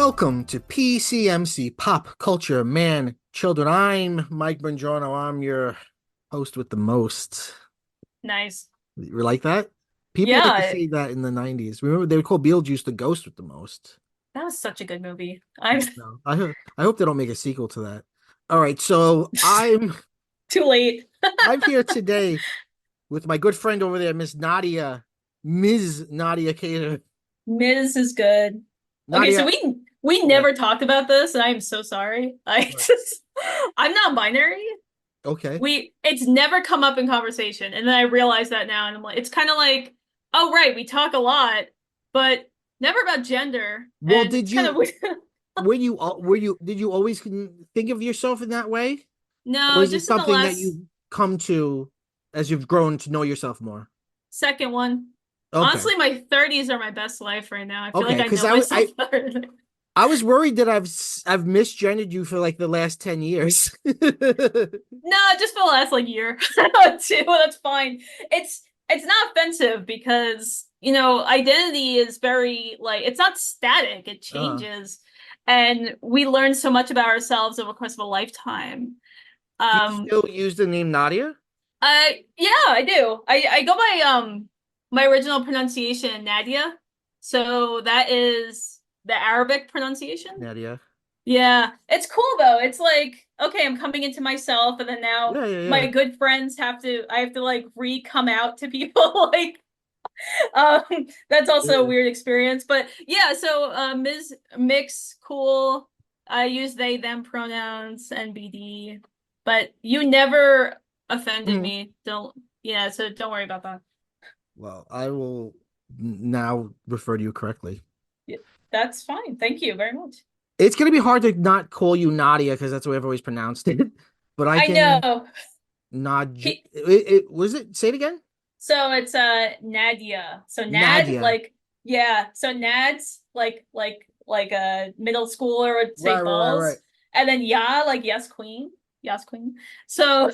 Welcome to PCMC Pop Culture Man Children. I'm Mike Bongiorno. I'm your host with the most. Nice. You like that? People like to Yeah, say that in the 90s. Remember they would call Beetlejuice the ghost with the most. that was such a good movie. I'm No, I hope they don't make a sequel to that. All right, so too late. I'm here today with my good friend over there, Ms. Nadia Cater. Miz is good. Okay, so Nadia, we yeah, never talked about this, and I'm so sorry. right. I'm not binary. Okay. It's never come up in conversation, and then I realize that now, and I'm like, it's kind of like, oh right, we talk a lot, but never about gender, Well, and did it's kind of you weird. did you always think of yourself in that way? Or No, is it just in the something that last you've come to as you've grown to know yourself more? second one. Okay. Honestly, my 30s are my best life right now. I feel like Okay, I because know I, myself better. I was worried that I've misgendered you for like the last 10 years. No, just for the last like year too. That's fine. It's not offensive because identity is very like it's not static. It uh, changes, and we learn so much about ourselves over the course of a lifetime. do you Um, still use the name Nadia? yeah, I do. I go by my original pronunciation, Nadia. So that is the Arabic pronunciation. Nadia. Yeah, it's cool though. It's like, okay, I'm coming into myself, and then now Yeah, yeah, yeah. my good friends I have to like re-come out to people. Like, um, that's also a Yeah. weird experience. But yeah, so Ms. Mix, cool. I use they, them pronouns, NBD, but you never offended Mhm. me. Don't, yeah, so don't worry about that. Well, I will now refer to you correctly. Yeah, that's fine. Thank you very much. It's gonna be hard to not call you Nadia because that's the way I've always pronounced it. But I I can know. nod. He, It was it. Say it again. So it's Nadia. So Nad, Nadia. like yeah, so Nad's like a middle schooler would say Right, right, right, right. balls. And then Ya, like yes queen. Yes queen. So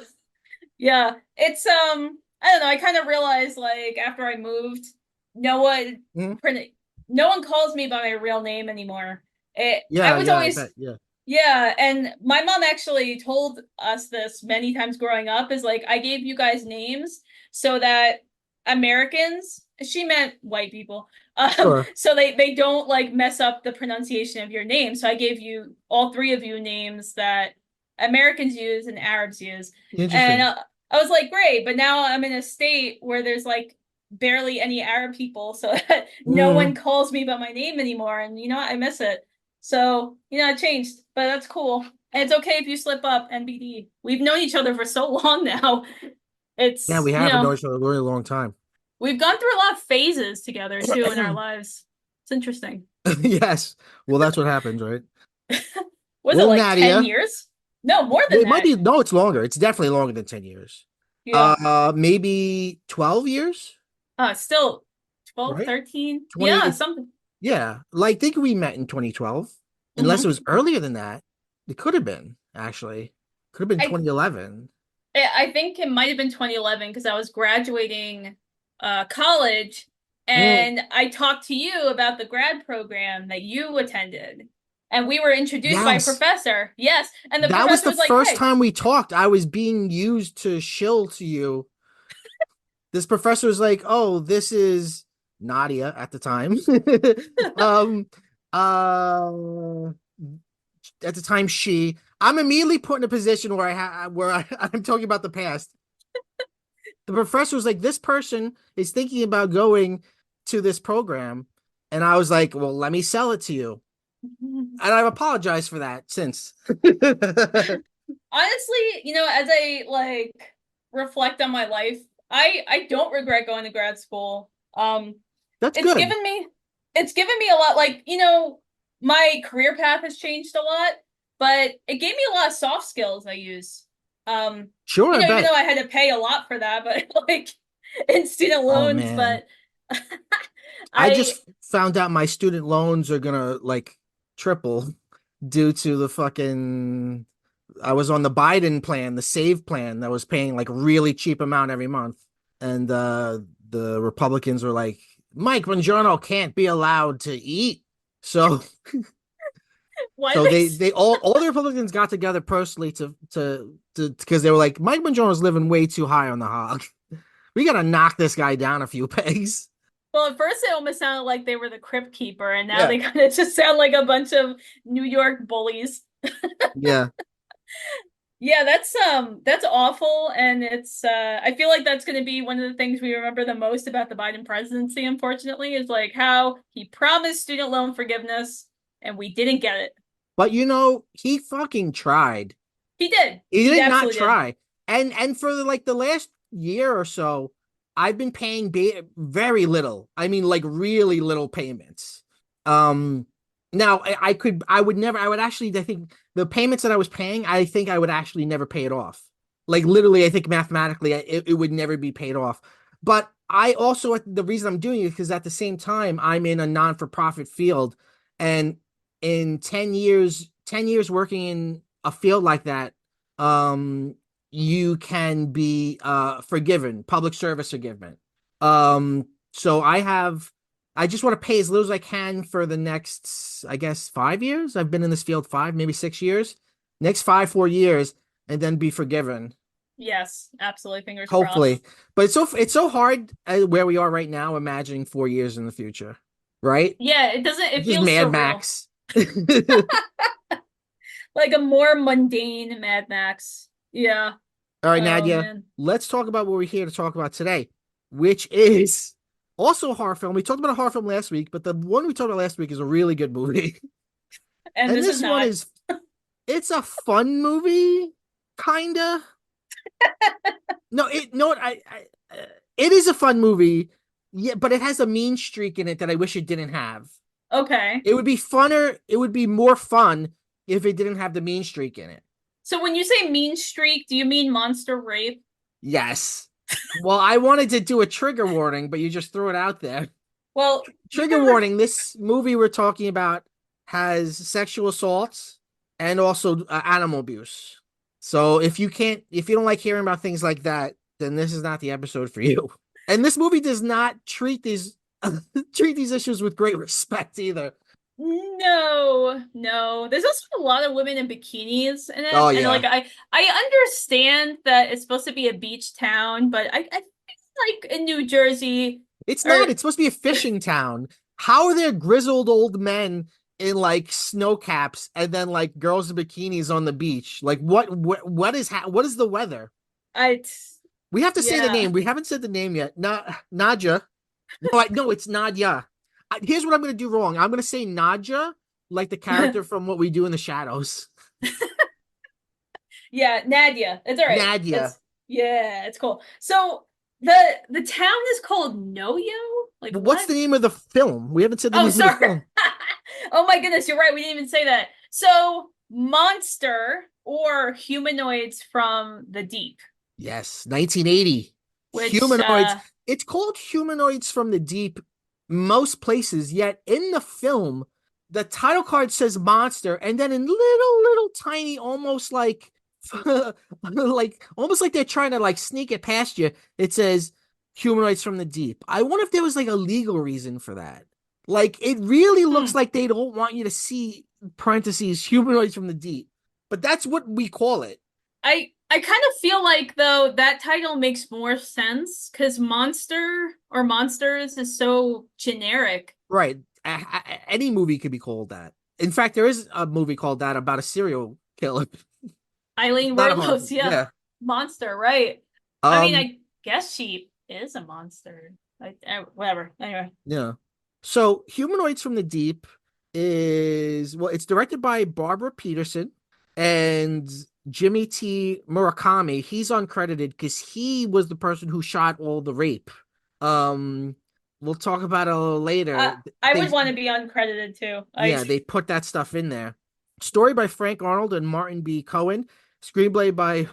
yeah, it's I don't know, I kind of realized like after I moved, no one Mhm. no one calls me by my real name anymore. I Yeah, was yeah, I always bet. Yeah. yeah, and my mom actually told us this many times growing up is like I gave you guys names so that Americans, she meant white people, Sure. so they don't like mess up the pronunciation of your name. So I gave you all three of you names that Americans use and Arabs use. And Interesting. I was like, great, but now I'm in a state where there's like barely any Arab people, so that no one Mm. calls me by my name anymore. And I miss it. So, it changed, but that's cool. And it's okay if you slip up, NBD. We've known each other for so long now. Yeah, It's, we haven't known each other a really long time. we've gone through a lot of phases together too in our lives. It's interesting. Yes. Well, that's what happens, right? Was it Well, like 10 Nadia, years? No, more than it might that. be, no, it's longer. It's definitely longer than 10 years. Yeah. Maybe 12 years, Still 12, right? 13. Yeah, 20, something. yeah. Like, I think we met in 2012, unless it hmm was earlier than that. It could have been, actually. Could have been I 2011. I think it might have been 2011 because I was graduating college Mm. and I talked to you about the grad program that you attended. And we were introduced by a Yes. professor. Yes. And the That was professor the was like, first hey, time we talked. I was being used to shill to you. This professor was like, "Oh, this is Nadia at the time." um, uh, at the time, I'm immediately put in a position where I'm talking about the past. The professor was like, "This person is thinking about going to this program," and I was like, "Well, let me sell it to you." And I've apologized for that since. honestly, as I like reflect on my life, I don't regret going to grad school. That's It's good. given me it's given me a lot like, my career path has changed a lot, but it gave me a lot of soft skills I use. Sure, I Even bet. though I had to pay a lot for that, but like in student Oh loans, man. but I I just found out my student loans are gonna like triple due to the fucking I was on the Biden plan, the save plan that was paying like really cheap amount every month. And the Republicans were like, Mike Bongiorno can't be allowed to eat. So Why do So they? they all the Republicans got together personally to because they were like Mike Bongiorno is living way too high on the hog. We gotta knock this guy down a few pegs. Well, at first it almost sounded like they were the crypt keeper, and now Yeah. they kind of just sound like a bunch of New York bullies. Yeah. Yeah, that's awful, and it's I feel like that's going to be one of the things we remember the most about the Biden presidency, unfortunately, is like how he promised student loan forgiveness and we didn't get it. But he fucking tried. He did. He He did not absolutely did. try. And for like the last year or so, I've been paying very little. I mean, like really little payments. Um, Now I would never. I would actually. I think the payments that I was paying, I think I would actually never pay it off. Like literally, I think mathematically, it would never be paid off. But I also the reason I'm doing it because at the same time I'm in a non-for-profit field, and in 10 years working in a field like that, um you can be forgiven, public service forgiven. So I just want to pay as little as I can for the next, I guess, 5 years. I've been in this field 5, maybe 6 years. Next 5, 4 years, and then be forgiven. Yes, absolutely. Fingers Hopefully. crossed. But it's so hard where we are right now, imagining 4 years in the future, right? Yeah, it doesn't, it Just feels Mad surreal. Max. Like a more mundane Mad Max. Yeah. All right, Oh Nadia, man. let's talk about what we're here to talk about today, which is also a horror film. We talked about a horror film last week, but the one we talked about last week is a really good movie. And And this is this one not. it's a fun movie, kinda. No, it is a fun movie, yeah, but it has a mean streak in it that I wish it didn't have. Okay. It would be more fun if it didn't have the mean streak in it. So when you say mean streak, do you mean monster rape? Yes. Well, I wanted to do a trigger warning, but you just threw it out there. Well, you Trigger can warning, this movie we're talking about has sexual assaults and also animal abuse. So if you don't like hearing about things like that, then this is not the episode for you. And this movie does not treat these treat these issues with great respect either. no, no. There's also a lot of women in bikinis in Oh it, and yeah. like I understand that it's supposed to be a beach town, but I feel like in New Jersey It's or not. It's supposed to be a fishing town. How are there grizzled old men in like snow caps and then like girls in bikinis on the beach? Like what is the weather? I We have to say the yeah. name. We haven't said the name yet. Nadja. No, it's Nadia. Here's what I'm gonna do wrong. I'm gonna say Nadja, like the character from What We Do in the Shadows. Yeah, Nadia. It's all right. Nadia. It's yeah, it's cool. So the town is called Noyo? Like But what's what? the name of the film? We haven't said the Oh, name of the sorry. film. Oh my goodness, you're right. We didn't even say that. So, monster or humanoids from the deep, Yes, 1980. which Humanoids. It's called Humanoids from the Deep most places, yet in the film, the title card says monster, and then in little tiny, almost like like almost like they're trying to like sneak it past you, it says Humanoids from the Deep. I wonder if there was like a legal reason for that. Like it really looks hmm, like they don't want you to see parentheses humanoids from the deep, but that's what we call it. I kind of feel like though that title makes more sense because monster or monsters is so generic. Right. Any movie could be called that. In fact, there is a movie called that about a serial killer. Eileen Not a horror Werlos, film. yeah, Yeah. monster, right? I mean, Um. I guess she is a monster. Whatever. Anyway, Yeah. So, Humanoids from the Deep it's directed by Barbara Peterson and Jimmy T. Murakami. He's uncredited because he was the person who shot all the rape. Um, we'll talk about it a little I later. I They would want to be uncredited too. I Yeah, they put that stuff in there. Story by Frank Arnold and Martin B. Cohen. Screenplay by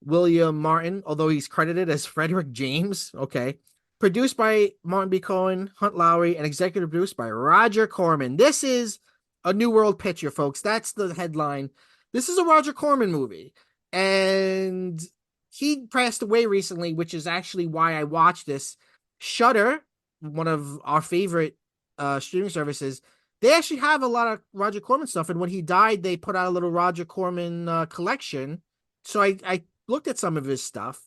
William Martin, although he's credited as Frederick James. Okay. Produced by Martin B. Cohen, Hunt Lowry, and executive produced by Roger Corman. This is a New World Picture, folks. That's the headline. This is a Roger Corman movie. And he passed away recently, which is actually why I watched this. Shudder, one of our favorite streaming services, They actually have a lot of Roger Corman stuff, and when he died, they put out a little Roger Corman collection. So I looked at some of his stuff.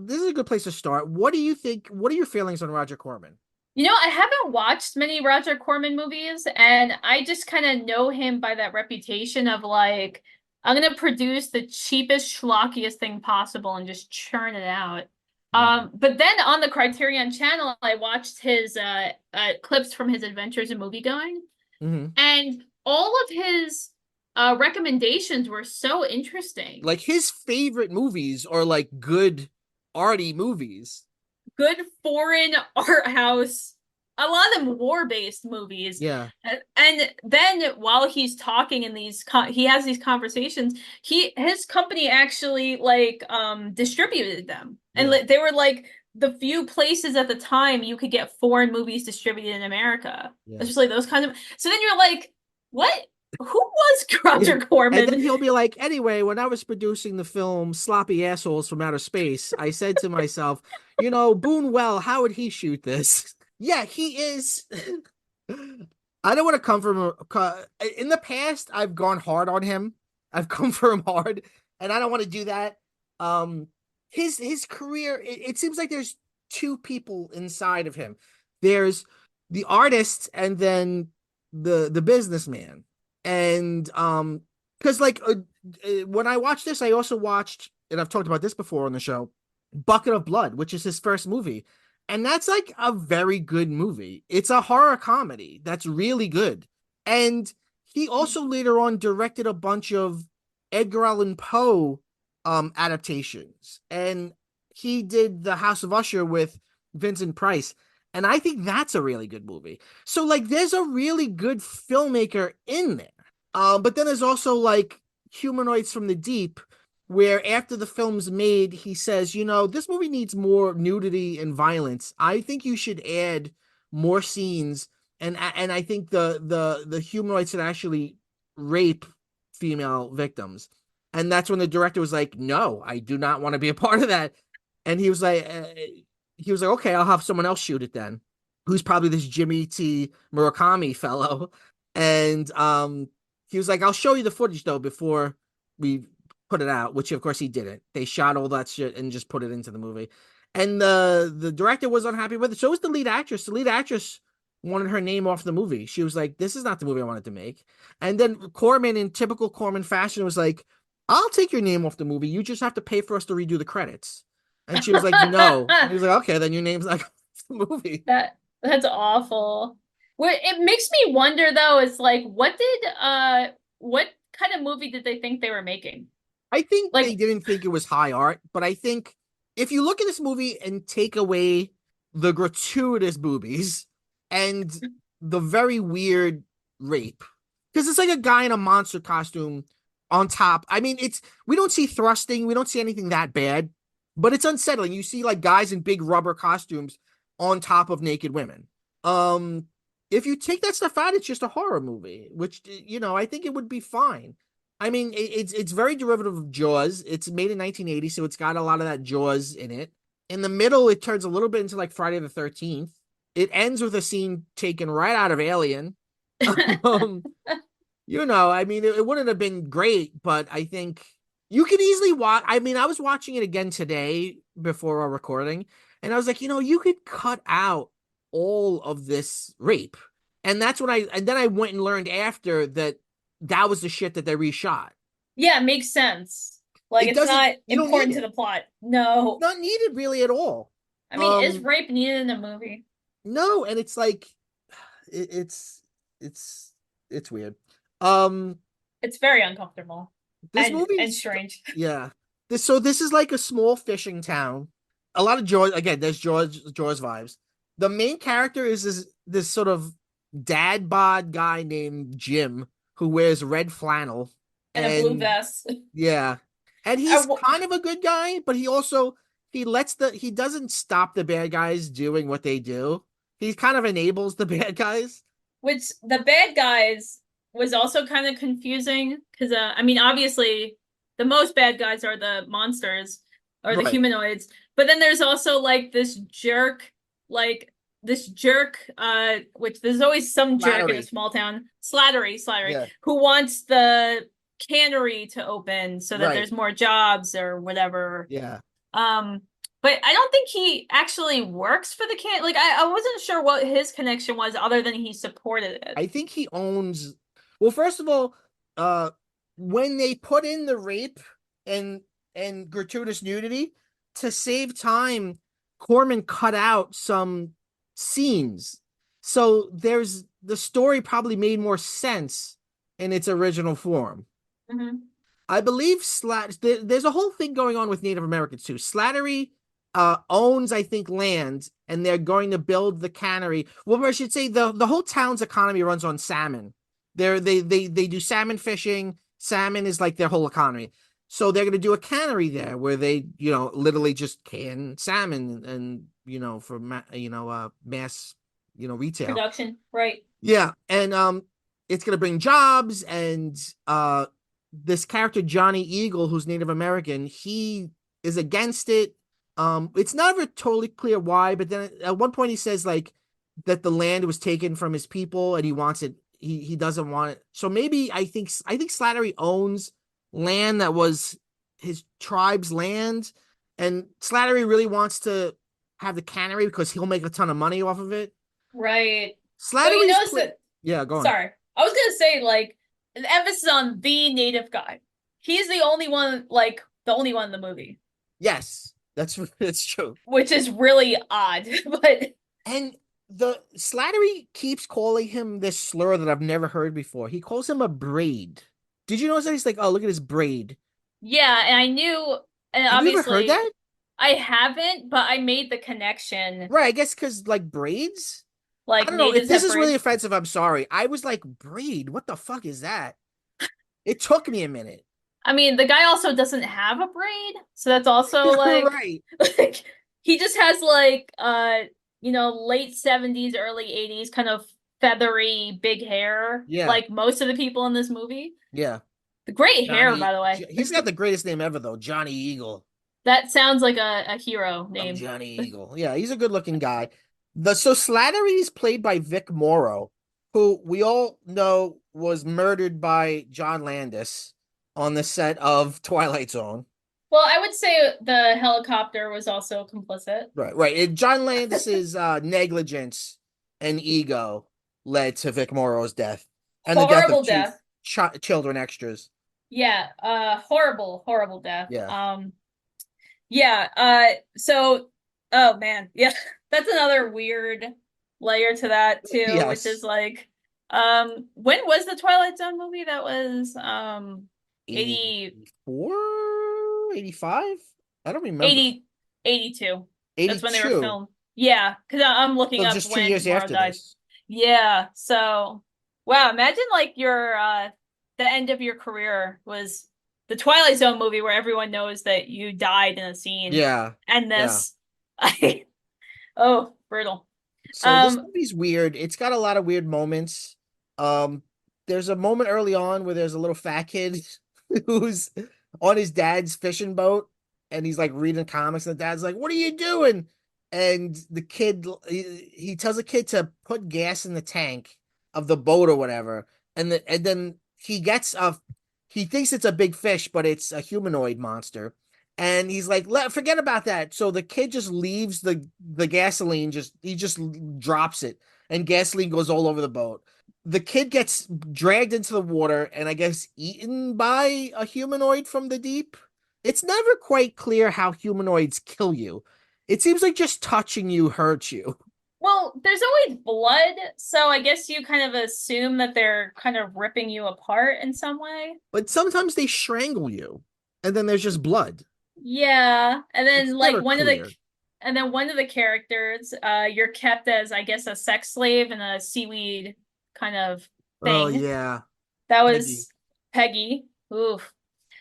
This is a good place to start. What do you think? What are your feelings on Roger Corman? You know, I haven't watched many Roger Corman movies, and I just kind of know him by that reputation of like, I'm gonna produce the cheapest, schlockiest thing possible and just churn it out. Yeah. But then on the Criterion channel, I watched his clips from his adventures in moviegoing, Hmm. and all of his recommendations were so interesting. Like his favorite movies are like good arty movies. Good foreign art house, a lot of them war-based movies. Yeah. And then while he's talking in he has these conversations, his company actually like distributed them. And Yeah. they were like the few places at the time you could get foreign movies distributed in America. Yeah. Especially those kind of. So then you're like, what? Who was Yeah. Roger And then Corman? he'll be like, anyway, when I was producing the film Sloppy Assholes from Outer Space, I said to myself, Boone Well, how would he shoot this? Yeah, he is. I don't want to come from in the past, I've gone hard on him. I've come for him hard, and I don't want to do that. Um, his career, it seems like there's two people inside of him. There's the artist and then the businessman. And because when I watched this, I also watched, and I've talked about this before on the show, Bucket of Blood, which is his first movie. And that's like a very good movie. It's a horror comedy that's really good. And he also later on directed a bunch of Edgar Allan Poe adaptations. And he did The House of Usher with Vincent Price. And I think that's a really good movie. So like there's a really good filmmaker in there. But then there's also like Humanoids from the Deep, where after the film's made, he says, this movie needs more nudity and violence. I think you should add more scenes, and I think the humanoids should actually rape female victims. And that's when the director was like, "No, I do not want to be a part of that." And he was like, "Okay, I'll have someone else shoot it then." Who's probably this Jimmy T. Murakami fellow. And he was like, "I'll show you the footage though before we put it out," which of course he didn't. They shot all that shit and just put it into the movie. And the director was unhappy with it. So was the lead actress. The lead actress wanted her name off the movie. She was like, "This is not the movie I wanted to make." And then Corman, in typical Corman fashion, was like, "I'll take your name off the movie. You just have to pay for us to redo the credits." And she was like, "No." And he was like, "Okay, then your name's like the movie." That's awful. What it makes me wonder though is like what kind of movie did they think they were making? I think they Like didn't think it was high art, but I think if you look at this movie and take away the gratuitous boobies and the very weird rape, because it's like a guy in a monster costume on top. I mean, we don't see thrusting, we don't see anything that bad, but it's unsettling. You see like guys in big rubber costumes on top of naked women. Um, if you take that stuff out, it's just a horror movie, which I think it would be fine. I mean, it's very derivative of Jaws. It's made in 1980, so it's got a lot of that Jaws in it. In the middle, it turns a little bit into like Friday the 13th. It ends with a scene taken right out of Alien. um, I mean, it wouldn't have been great, but I think you could easily watch. I mean, I was watching it again today before our recording, and I was like, you could cut out all of this rape. And then I went and learned after that was the shit that they reshot. yeah, it makes sense. Like It it's doesn't, not you don't need important to it. the plot. It's No. not needed really at all. I mean, is Um, rape needed in a movie? no, and it's like it, it's it's weird. Um, It's very uncomfortable this and movie's strange. yeah. This is like a small fishing town. A lot of Jaws again. There's Jaws vibes. The main character is this sort of dad bod guy named Jim who wears red flannel, And a blue and vest. yeah, and he's kind of a good guy, but he doesn't stop the bad guys doing what they do. He kind of enables the bad guys. Which the bad guys was also kind of confusing because I mean obviously the most bad guys are the monsters or the Right. humanoids, but then there's also like this jerk like this jerk, which there's always some jerk in a Flattery. small town, Slattery, Yeah. who wants the cannery to open so that Right. there's more jobs or whatever. Yeah. Um, but I don't think he actually works for the can. Like I wasn't sure what his connection was other than he supported it. I think he owns. Well, first of all, uh, when they put in the rape and gratuitous nudity to save time, Corman cut out some scenes, so there's the story probably made more sense in its original form. Mm-hmm. I believe there's a whole thing going on with Native Americans too. Slattery owns, I think, land, and they're going to build the cannery. Well, I should say the whole town's economy runs on salmon. They do salmon fishing. Salmon is like their whole economy. So they're going to do a cannery there where they, literally just can salmon and for mass, retail. Production, right? Yeah, and it's gonna bring jobs, and this character Johnny Eagle, who's Native American, he is against it. It's never totally clear why, but then at one point he says like that the land was taken from his people and he wants it. He doesn't want it. So maybe I think Slattery owns land that was his tribe's land, and Slattery really wants to have the cannery because he'll make a ton of money off of it. Right. But you Slattery's notice play. that, Yeah, go on. sorry. I was gonna say, like, an emphasis on the native guy. He's the only one, like, the only one in the movie, Yes, that's true. which is really odd. But And the Slattery keeps calling him this slur that I've never heard before. He calls him a braid. Did you notice that? He's like, oh, look at his braid. yeah, and I knew, and Have you ever heard obviously that? I haven't, but I made the connection. Right, I guess because like braids. I Like don't know if natives this have is really braids. offensive. I'm sorry. I was like, braid. What the fuck is that? It took me a minute. I mean, the guy also doesn't have a braid, so that's also like, Right. like he just has like late 70s, early 80s kind of feathery big hair, Yeah. like most of the people in this movie. Yeah. The great hair, Johnny. by the way. He's got the greatest name ever though. Johnny Eagle. That sounds like a hero I'm name. Johnny Eagle. Yeah, he's a good looking guy. So Slattery is played by Vic Morrow, who we all know was murdered by John Landis on the set of Twilight Zone. Well, I would say the helicopter was also complicit. Right, right. And John Landis's negligence and ego led to Vic Morrow's death and the death of Horrible two death. children extras. Yeah, horrible, horrible death. Yeah. Yeah, so oh man, yeah, that's another weird layer to that too, which is Yes. like when was the Twilight Zone movie? That was 80 84, 85. I don't remember. 80 82. That's when they were 82. filmed. Yeah, because I'm looking So up just two when years Tomorrow after died. this. Yeah, so wow, imagine like your the end of your career was the Twilight Zone movie where everyone knows that you died in a scene Yeah. and Yeah. this. I Oh, brutal. So this Um, movie's weird. It's got a lot of weird moments. Um, there's a moment early on where there's a little fat kid who's on his dad's fishing boat and he's like reading comics, and the dad's like, "What are you doing?" And the kid he tells the kid to put gas in the tank of the boat or whatever. And then he thinks it's a big fish, but it's a humanoid monster. And he's like, forget about that. So the kid just leaves the gasoline, he just drops it, and gasoline goes all over the boat. The kid gets dragged into the water and I guess eaten by a humanoid from the deep. It's never quite clear how humanoids kill you. It seems like just touching you hurts you. well, there's always blood, so I guess you kind of assume that they're kind of ripping you apart in some way. But sometimes they strangle you and then there's just blood. Yeah, and It's then like never clear. one of the characters, you're kept as I guess a sex slave in a seaweed kind of Oh thing. yeah. That Peggy. was Peggy. Oof.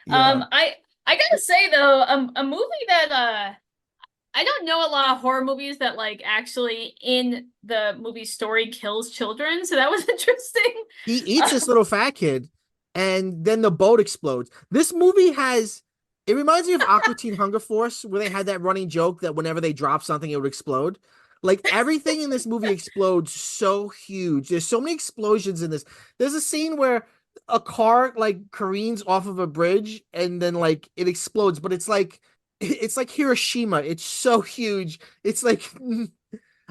Yeah. I gotta say though, a movie that I don't know a lot of horror movies that like actually in the movie story kills children, so that was interesting. He eats Uh, this little fat kid, and then the boat explodes. This movie has. It reminds me of Aqua Teen Hunger Force, where they had that running joke that whenever they drop something, it would explode. Like everything in this movie explodes so huge. There's so many explosions in this. There's a scene where a car like careens off of a bridge and then like it explodes, but it's like Hiroshima. It's so huge. It's like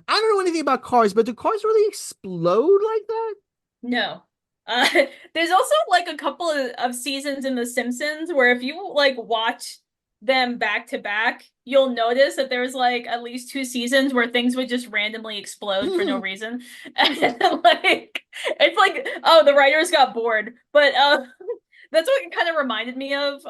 I don't know anything about cars, but do cars really explode like that? No. Uh, there's also like a couple of seasons in The Simpsons where if you like watch them back to back, you'll notice that there's like at least two seasons where things would just randomly explode for no reason. And like it's like, oh, the writers got bored. But that's what it kind of reminded me of.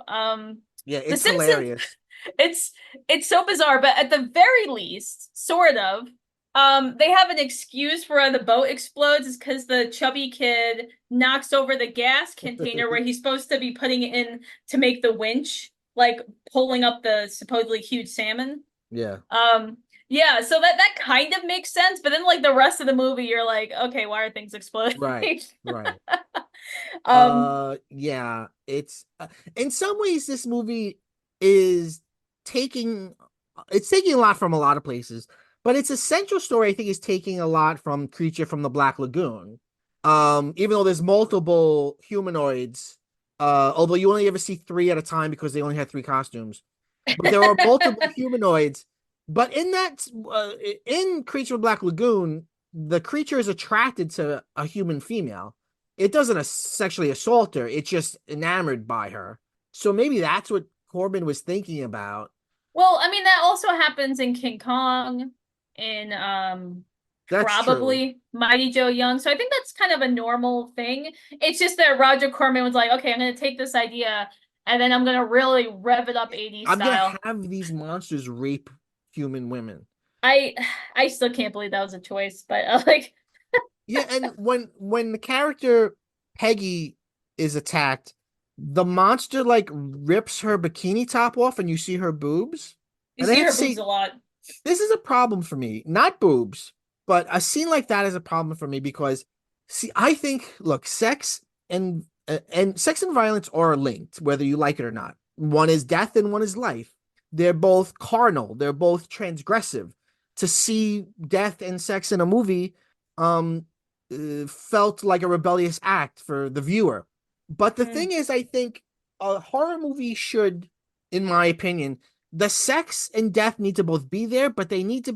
Yeah, The it's Simpsons, hilarious. it's it's so bizarre, but at the very least, sort of, they have an excuse for why the boat explodes is because the chubby kid knocks over the gas container where he's supposed to be putting it in to make the winch, like pulling up the supposedly huge salmon. Yeah. Um, yeah, so that kind of makes sense, but then like the rest of the movie, you're like, okay, why are things exploding? Right. Right. um, Yeah, it's in some ways this movie is taking it's taking a lot from a lot of places, but its essential story I think is taking a lot from Creature from the Black Lagoon. Even though there's multiple humanoids, although you only ever see three at a time because they only had three costumes, but there are multiple humanoids. But in that in Creature from the Black Lagoon, the creature is attracted to a human female. It doesn't sexually assault her. It's just enamored by her. So maybe that's what Corbin was thinking about. well, I mean, that also happens in King Kong, in That's true. probably Mighty Joe Young. So I think that's kind of a normal thing. It's just that Roger Corman was like, okay, I'm gonna take this idea and then I'm gonna really rev it up 80s I'm gonna style. have these monsters rape human women. I I still can't believe that was a choice, but like Yeah, and when the character Peggy is attacked, the monster like rips her bikini top off and you see her boobs. you And I see have to her boobs say, a lot. this is a problem for me. Not boobs, but a scene like that is a problem for me because see, I think look, sex and violence are linked, whether you like it or not. One is death and one is life. They're both carnal, they're both transgressive. To see death and sex in a movie um felt like a rebellious act for the viewer. But the Mm. thing is, I think a horror movie should, in my opinion, the sex and death need to both be there, but there needs to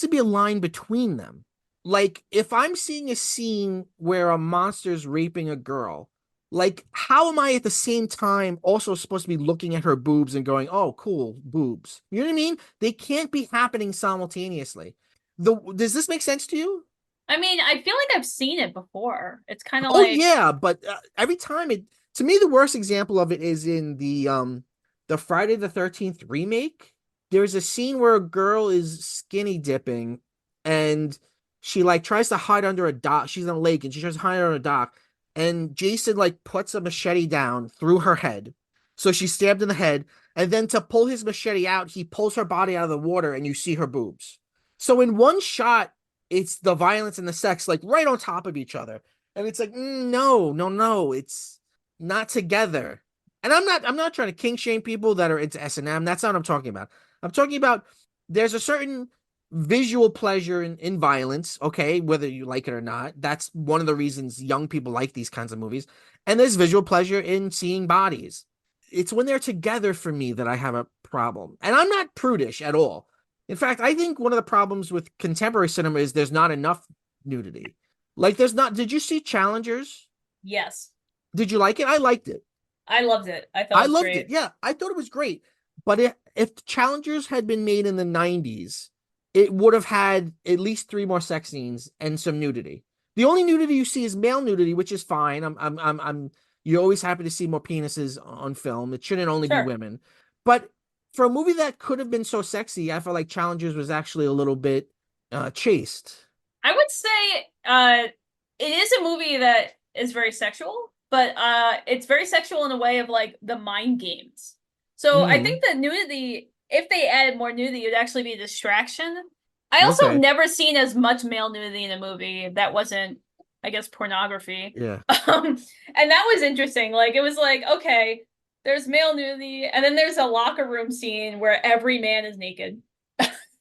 be a line between them. Like if I'm seeing a scene where a monster's raping a girl, like how am I at the same time also supposed to be looking at her boobs and going, "Oh, cool, boobs." You know what I mean? They can't be happening simultaneously. Does this make sense to you? I mean, I feel like I've seen it before. It's kind of Oh like, yeah, but every time it to me the worst example of it is in the Friday the 13th remake. There's a scene where a girl is skinny dipping and she like tries to hide under a dock. She's in a lake and she tries to hide under a dock and Jason like puts a machete down through her head. So she's stabbed in the head and then to pull his machete out, he pulls her body out of the water and you see her boobs. So in one shot it's the violence and the sex like right on top of each other and it's like, no, no, no, it's not together. And I'm not trying to kink shame people that are into S&M. That's not what I'm talking about. I'm talking about there's a certain visual pleasure in violence, okay, whether you like it or not. That's one of the reasons young people like these kinds of movies. And there's visual pleasure in seeing bodies. It's when they're together for me that I have a problem. And I'm not prudish at all. In fact, I think one of the problems with contemporary cinema is there's not enough nudity. Like there's not, did you see Challengers? yes, Did you like it? I liked it. I loved it. I thought it I was loved it. great. Yeah, I thought it was great. But if Challengers had been made in the 90s, it would have had at least three more sex scenes and some nudity. The only nudity you see is male nudity, which is fine. You're always happy to see more penises on film. It shouldn't only be Sure. women. But for a movie that could have been so sexy, I felt like Challengers was actually a little bit chaste. I would say it is a movie that is very sexual, but it's very sexual in a way of like the mind games. So I Hmm. think the nudity, if they added more nudity, it would actually be a distraction. I also have Okay. never seen as much male nudity in a movie that wasn't, I guess, pornography. Yeah. And that was interesting. Like it was like, okay, there's male nudity, and then there's a locker room scene where every man is naked.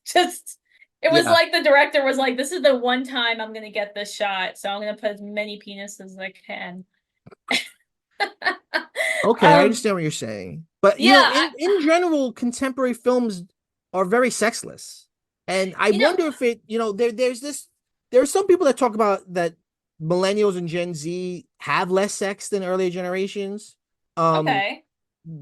Just It was Yeah. like the director was like, "This is the one time I'm gonna get this shot, so I'm gonna put as many penises as I can." Okay, I um, understand what you're saying. But yeah, in general, contemporary films are very sexless. And I you know, wonder if it, there are some people that talk about that millennials and Gen Z have less sex than earlier generations. Um, okay.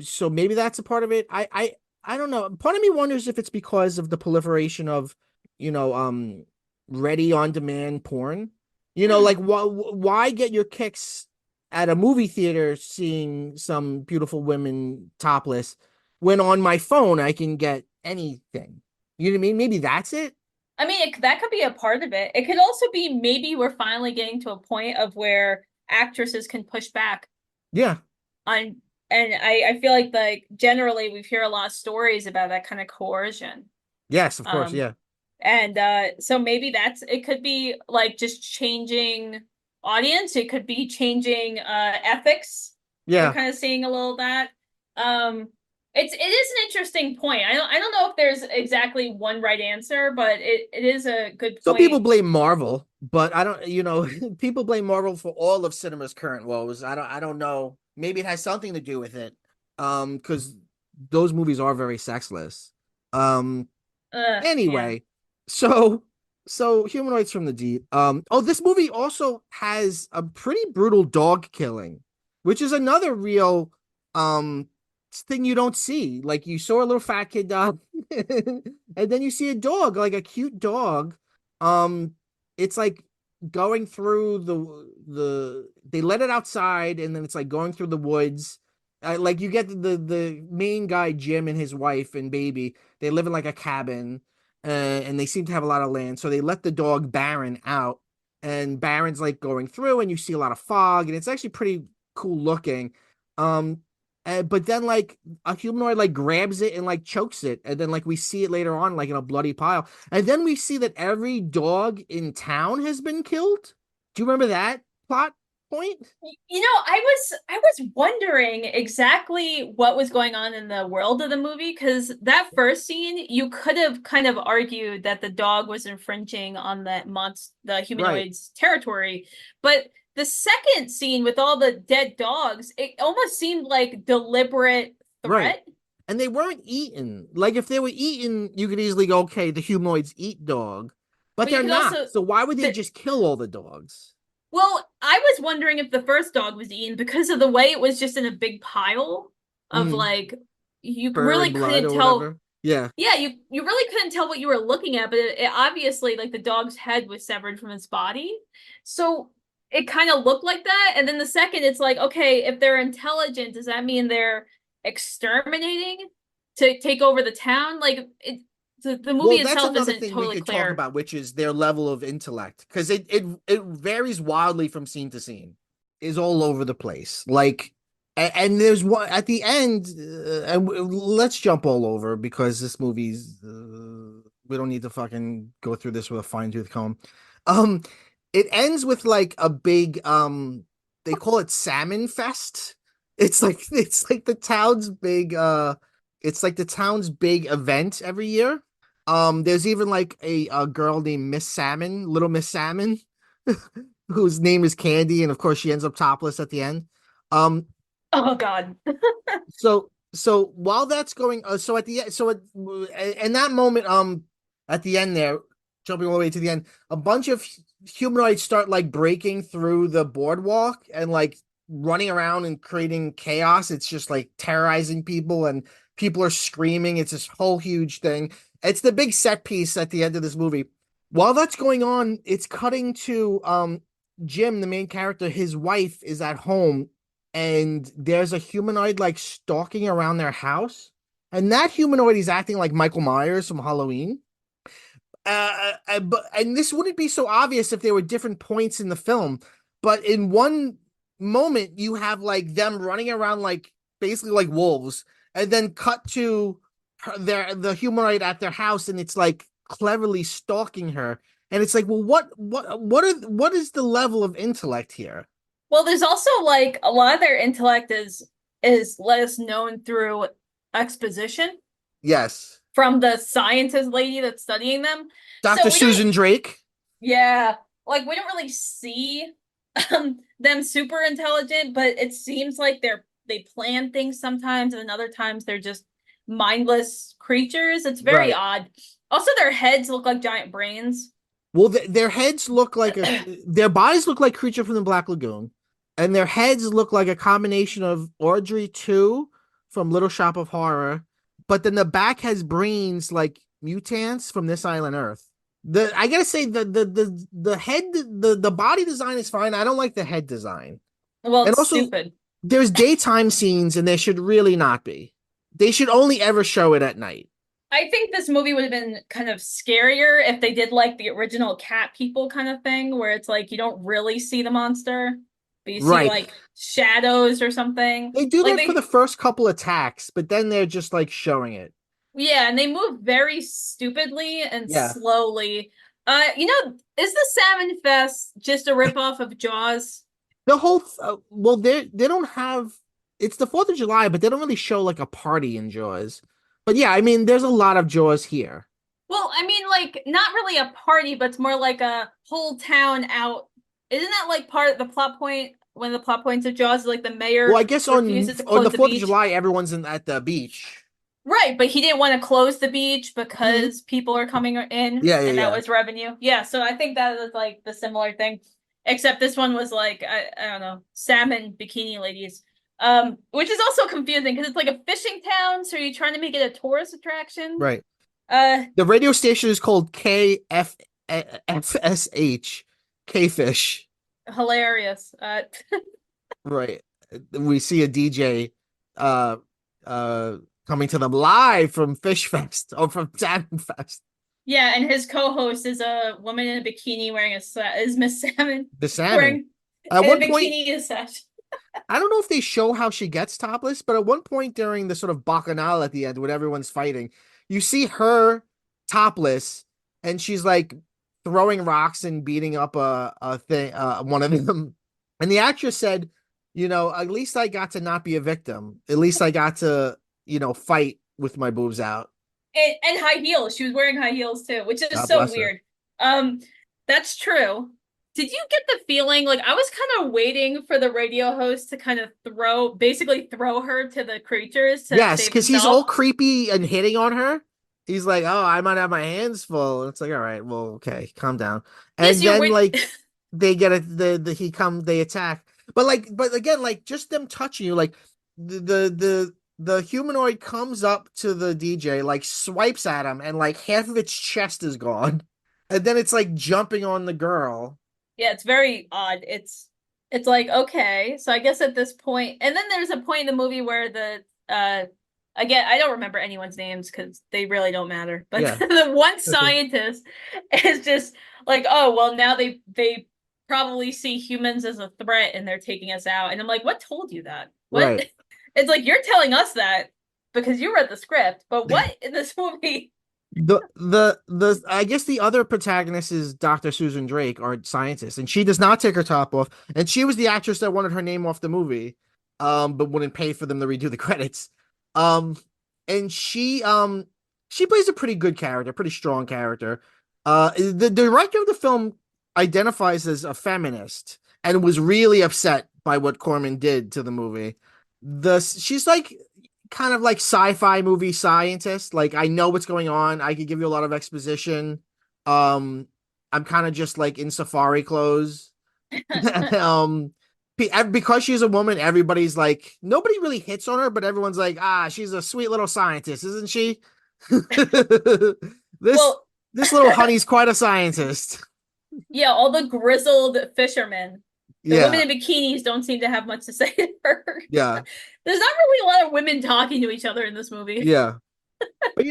so maybe that's a part of it. I don't know. Part of me wonders if it's because of the proliferation of, you know, um, ready on demand porn. Like Hmm. why get your kicks at a movie theater seeing some beautiful women topless when on my phone I can get anything. You know what I mean? Maybe that's it. I mean, that could be a part of it. It could also be maybe we're finally getting to a point of where actresses can push back Yeah. on, and I feel like generally we hear a lot of stories about that kind of coercion. Yes, of course. Um, Yeah. and so maybe that's it could be like just changing audience. It could be changing ethics. We're Yeah. kind of seeing a little of that. Um, it is an interesting point. I don't know if there's exactly one right answer, but it is a good Some people point. blame Marvel, but I don't, people blame Marvel for all of cinema's current woes. I don't know. Maybe it has something to do with it. Because those movies are very sexless. Um, Yeah. Anyway, so Humanoids from the Deep. Oh, this movie also has a pretty brutal dog killing, which is another real um thing you don't see. Like you saw a little fat kid dog, and then you see a dog, like a cute dog. It's like going through the they let it outside, and then it's like going through the woods. Like you get the main guy Jim and his wife and baby. They live in like a cabin, and they seem to have a lot of land. So they let the dog Baron out, and Baron's like going through, and you see a lot of fog, and it's actually pretty cool looking. Um, but then like a humanoid like grabs it and like chokes it, and then like we see it later on like in a bloody pile, and then we see that every dog in town has been killed. Do you remember that plot point? I was wondering exactly what was going on in the world of the movie because that first scene, you could have kind of argued that the dog was infringing on the Right, humanoids' territory, but the second scene with all the dead dogs, it almost seemed like deliberate right. threat. And they weren't eaten. Like if they were eaten, you could easily go, okay, the humanoids eat dog, but But you they're could not. also So why would they the just kill all the dogs? well, I was wondering if the first dog was eaten because of the way it was just in a big pile of Mm, like you fur really and blood couldn't or tell. whatever. Yeah. Yeah, you really couldn't tell what you were looking at, but it obviously like the dog's head was severed from its body. So it kind of looked like that. And then the second, it's like, okay, if they're intelligent, does that mean they're exterminating to take over the town? Like the movie Well, that's itself another isn't thing we totally could talk clear. about, which is their level of intellect, because it varies wildly from scene to scene, is all over the place. Like, and there's one at the end, and let's jump all over because this movie's we don't need to fucking go through this with a fine tooth comb. Um, it ends with like a big they call it Salmon Fest. It's like the town's big it's like the town's big event every year. There's even like a girl named Miss Salmon, Little Miss Salmon, whose name is Candy, and of course she ends up topless at the end. Um, Oh God. so while that's going, so at the end, in that moment, at the end there, jumping all the way to the end, a bunch of humanoids start like breaking through the boardwalk and like running around and creating chaos. It's just like terrorizing people, and people are screaming. It's this whole huge thing. It's the big set piece at the end of this movie. While that's going on, it's cutting to Jim, the main character. His wife is at home, and there's a humanoid like stalking around their house, and that humanoid is acting like Michael Myers from Halloween. But and this wouldn't be so obvious if there were different points in the film, but in one moment you have like them running around like basically like wolves, and then cut to the humanoid at their house, and it's like cleverly stalking her, and it's like, well, what is the level of intellect here? Well, there's also like a lot of their intellect is less known through exposition. Yes. from the scientist lady that's studying them. Dr. So we don't, Susan Drake. yeah, like we don't really see them super intelligent, but it seems like they plan things sometimes, and other times they're just mindless creatures. It's very Right. odd. Also, their heads look like giant brains. Well, their heads look like their bodies look like Creature from the Black Lagoon, and their heads look like a combination of Audrey 2 from Little Shop of Horror, but then the back has brains like mutants from This Island Earth. I gotta say the head the body design is fine. I don't like the head design. Well, And it's also stupid. there's daytime scenes and there should really not be. They should only ever show it at night. I think this movie would have been kind of scarier if they did like the original cat people kind of thing, where it's like you don't really see the monster, but you see Right. like shadows or something. They do Like that for the they, first couple attacks, but then they're just like showing it. yeah, and they move very stupidly and Yeah. slowly. Is the Salmon Fest just a ripoff of Jaws? The whole well, they don't have it's the 4th of July, but they don't really show like a party in Jaws. But yeah, I mean, there's a lot of Jaws here. Well, I mean, like not really a party, but it's more like a whole town out. Isn't that like part of the plot point? One of the plot points of Jaws is like the Well, I mayor guess refuses to on close the the 4th of beach. July, everyone's at the beach. Right, but he didn't want to close the beach Mhm. because people are coming in, Yeah, yeah, and that yeah. was revenue. Yeah, so I think that was like the similar thing, except this one was like I don't know, salmon bikini ladies, which is also confusing because it's like a fishing town. So are you trying to make it a tourist attraction? Right. Uh, The radio station is called KFFSH, K-Fish. Hilarious. Right. We see a DJ uh uh coming to them live from Fish Fest or from Salmon Fest. Yeah, and his co-host is a woman in a bikini wearing is Miss Salmon The salmon. wearing At in one a point, bikini is such. I don't know if they show how she gets topless, but at one point during the sort of bacchanal at the end when everyone's fighting, you see her topless and she's like throwing rocks and beating up a thing one of them. And the actress said, at least I got to not be a victim. At least I got to, fight with my boobs out. And high heels. She was wearing high heels too, which is God so bless her. weird. Um, that's true. Did you get the feeling like I was kind of waiting for the radio host to kind of basically throw her to the creatures to Yes, save because he's himself? all creepy and hitting on her. He's like, "Oh, I might have my hands full." It's like, "All right, well, okay, calm down." Yes, And you're then wait. like they get it, they attack. But again, like just them touching you, like the humanoid comes up to the DJ, like swipes at him, and like half of its chest is gone, and then it's like jumping on the girl. Yeah, it's very odd. It's like okay, so I guess at this point, and then there's a point in the movie where the again, I don't remember anyone's names because they really don't matter. But Yeah, the one scientist is just like, oh well, now they probably see humans as a threat and they're taking us out. And I'm like, what told you that? What? right. It's like you're telling us that because you read the script, but what in this movie? The I guess the other protagonist is Dr. Susan Drake, our scientist, and she does not take her top off. And she was the actress that wanted her name off the movie, but wouldn't pay for them to redo the credits. Um, and she plays a pretty good character, pretty strong character. The director of the film identifies as a feminist and was really upset by what Corman did to the movie. The she's like kind of like sci-fi movie scientist. Like I know what's going on. I could give you a lot of exposition. Um, I'm kind of just like in safari clothes. um, because she's a woman, everybody's like nobody really hits on her, but everyone's like, she's a sweet little scientist, isn't she? this Well, this little honey's quite a scientist. yeah, all the grizzled fishermen. The women Yeah, in bikinis don't seem to have much to say to her. yeah, There's not really a lot of women talking to each other in this movie. yeah. But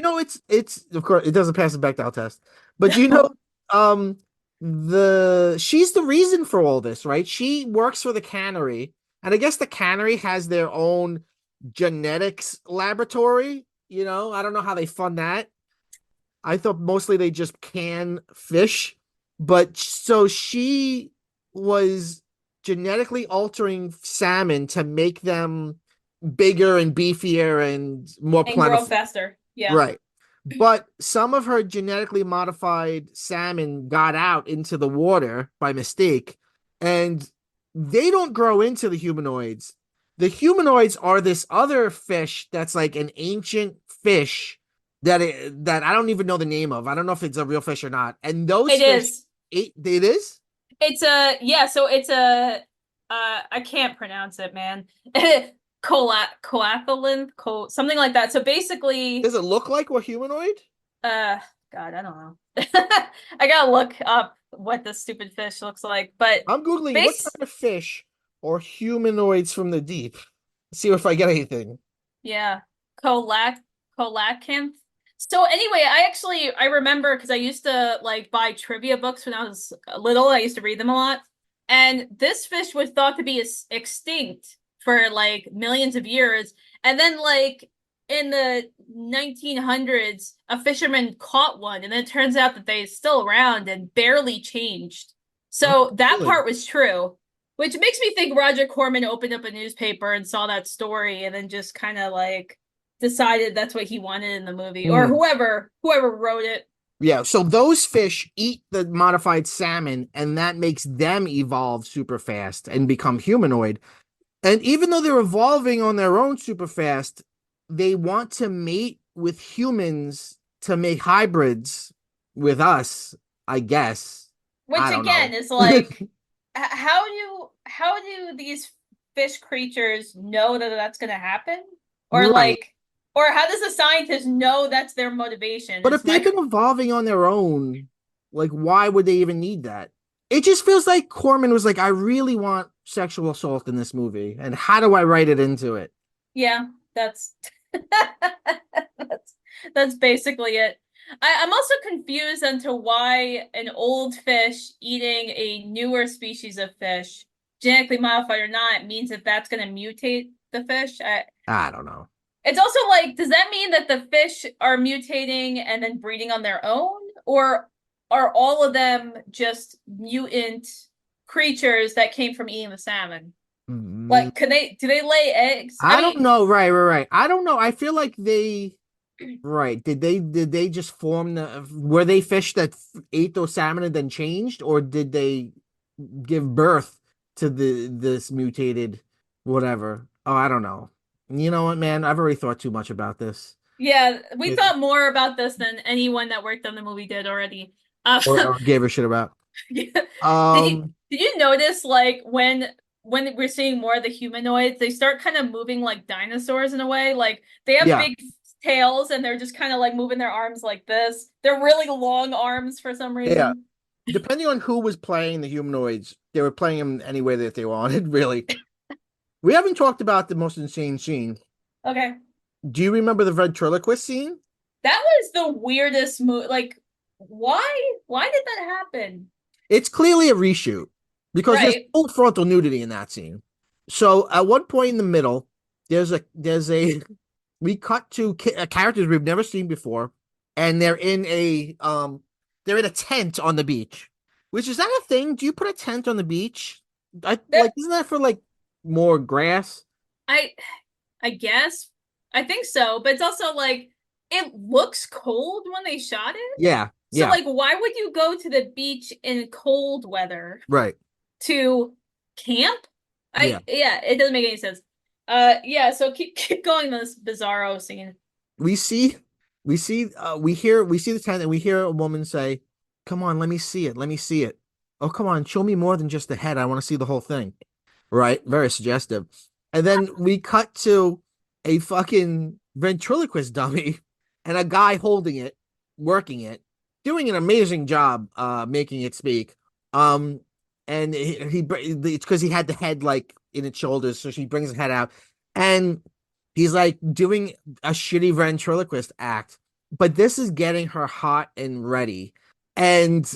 it's of course it doesn't pass the Bechdel test. But No. um the she's the reason for all this, right? She works for the cannery, and I guess the cannery has their own genetics laboratory. I don't know how they fund that. I thought mostly they just can fish, but so she was genetically altering salmon to make them bigger and beefier and more And grow plentiful. faster. Yeah. Right. But some of her genetically modified salmon got out into the water by mistake, and they don't grow into the humanoids. The humanoids are this other fish that's like an ancient fish that I don't even know the name of. I don't know if it's a real fish or not. And those It fish, is. it is. It's a yeah, so it's a I can't pronounce it, man. Coathalin, something like that. So basically, Does it look like a humanoid? uh God, I don't know. I gotta look up what this stupid fish looks like. But I'm googling what base kind of fish or humanoids from the deep. See if I get anything. yeah. Colac Colacanth. So anyway, I remember because I used to like buy trivia books when I was little. I used to read them a lot. And this fish was thought to be extinct for like millions of years. And then like in the 1900s, a fisherman caught one, and then it turns out that they're still around and barely changed. Oh, So that really? part was true. Which makes me think Roger Corman opened up a newspaper and saw that story and then just kind of like decided that's what he wanted in the movie or Mm. whoever wrote it. Yeah, so those fish eat the modified salmon, and that makes them evolve super fast and become humanoid. And even though they're evolving on their own super fast, they want to mate with humans to make hybrids with us, I guess. Which I don't again know. is like how do these fish creatures know that that's going to happen? Or Right. like or how does a scientist know that's their motivation? But Is if they've my been evolving on their own, like why would they even need that? It just feels like Corman was like, I really want sexual assault in this movie, and how do I write it into it? yeah, that's that's that's basically it. I'm also confused into why an old fish eating a newer species of fish, genetically modified or not, means that that's going to mutate the fish. I don't know. It's also like, does that mean that the fish are mutating and then breeding on their own, or are all of them just mutant creatures that came from eating the salmon? Mm, Like, could they do they lay eggs? I I don't mean, know. Right. I don't know. I feel like they right. Did they just form were they fish that ate those salmon and then changed, or did they give birth to this mutated whatever? Oh, I don't know. You know what, man? I've already thought too much about this. yeah, we It, thought more about this than anyone that worked on the movie did already. Um, or gave a shit about. did you Um, did you notice like when we're seeing more of the humanoids, they start kind of moving like dinosaurs in a way. Like they have yeah, big tails and they're just kind of like moving their arms like this. They're really long arms for some yeah. reason. Depending on who was playing the humanoids, they were playing them any way that they wanted, really. We haven't talked about the most insane scene. Okay. Do you remember the ventriloquist scene? That was the weirdest move. Like, why did that happen? It's clearly a reshoot because there's Right. full frontal nudity in that scene. So at one point in the middle, there's a we cut to characters we've never seen before, and they're in a tent on the beach. Which is that a thing? Do you put a tent on the beach? I That like isn't that for like more grass? I I guess I think so, but it's also like it looks cold when they shot it. Yeah, So yeah, like why would you go to the beach in cold weather right. to camp? Yeah. Yeah, it doesn't make any sense. Yeah, so keep going this bizarro scene. we see we see the tent and we hear a woman say, come on, let me see it. Oh, come on, show me more than just the head. I want to see the whole thing. Right, very suggestive. And then we cut to a fucking ventriloquist dummy and a guy holding it, working it, doing an amazing job making it speak. um and it's because he had the head like in its shoulders, so she brings the head out, and he's like doing a shitty ventriloquist act, but this is getting her hot and ready. And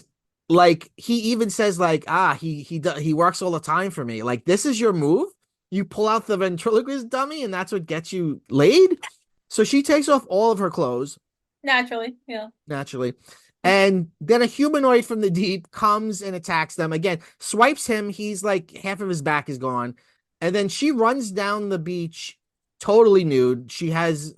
like he even says like, he works all the time for me. Like this is your move. You pull out the ventriloquist dummy and that's what gets you laid. So she takes off all of her clothes Naturally, yeah. naturally. And then a humanoid from the deep comes and attacks them again, swipes him. He's like half of his back is gone. And then she runs down the beach totally nude. She has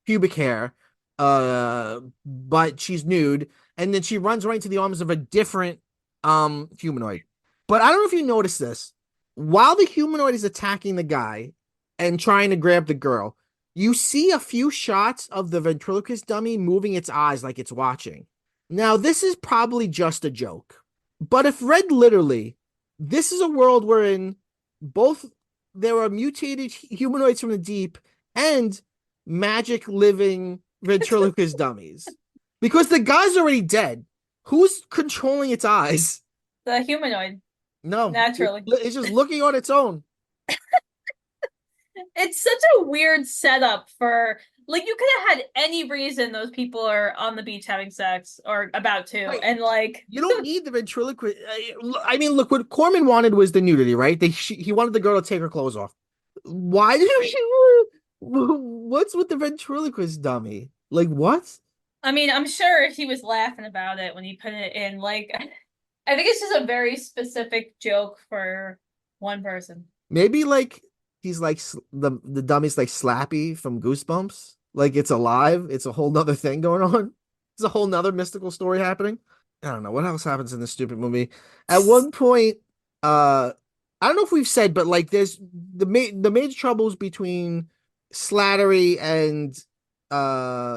pubic hair. but she's nude, and then she runs right into the arms of a different humanoid. But I don't know if you noticed this. While the humanoid is attacking the guy and trying to grab the girl, you see a few shots of the ventriloquist dummy moving its eyes like it's watching. Now, this is probably just a joke, but if read literally, this is a world wherein both there are mutated humanoids from the deep and magic living ventriloquist dummies. Because the guy's already dead. Who's controlling its eyes? The humanoid, No, naturally. it's just looking on its own. It's such a weird setup for like you could have had any reason those people are on the beach having sex or about to, Right. and like You don't need the ventriloquist. I mean, look, what Corman wanted was the nudity, right? He wanted the girl to take her clothes off. Why did you? What's with the ventriloquist dummy? Like, what? I mean, I'm sure he was laughing about it when he put it in. Like, I think it's just a very specific joke for one person. Maybe like he's like the dummy's like Slappy from Goosebumps. Like it's alive. It's a whole nother thing going on. It's a whole nother mystical story happening. I don't know what else happens in this stupid movie. At one point, I don't know if we've said, but like there's the major troubles between Slattery and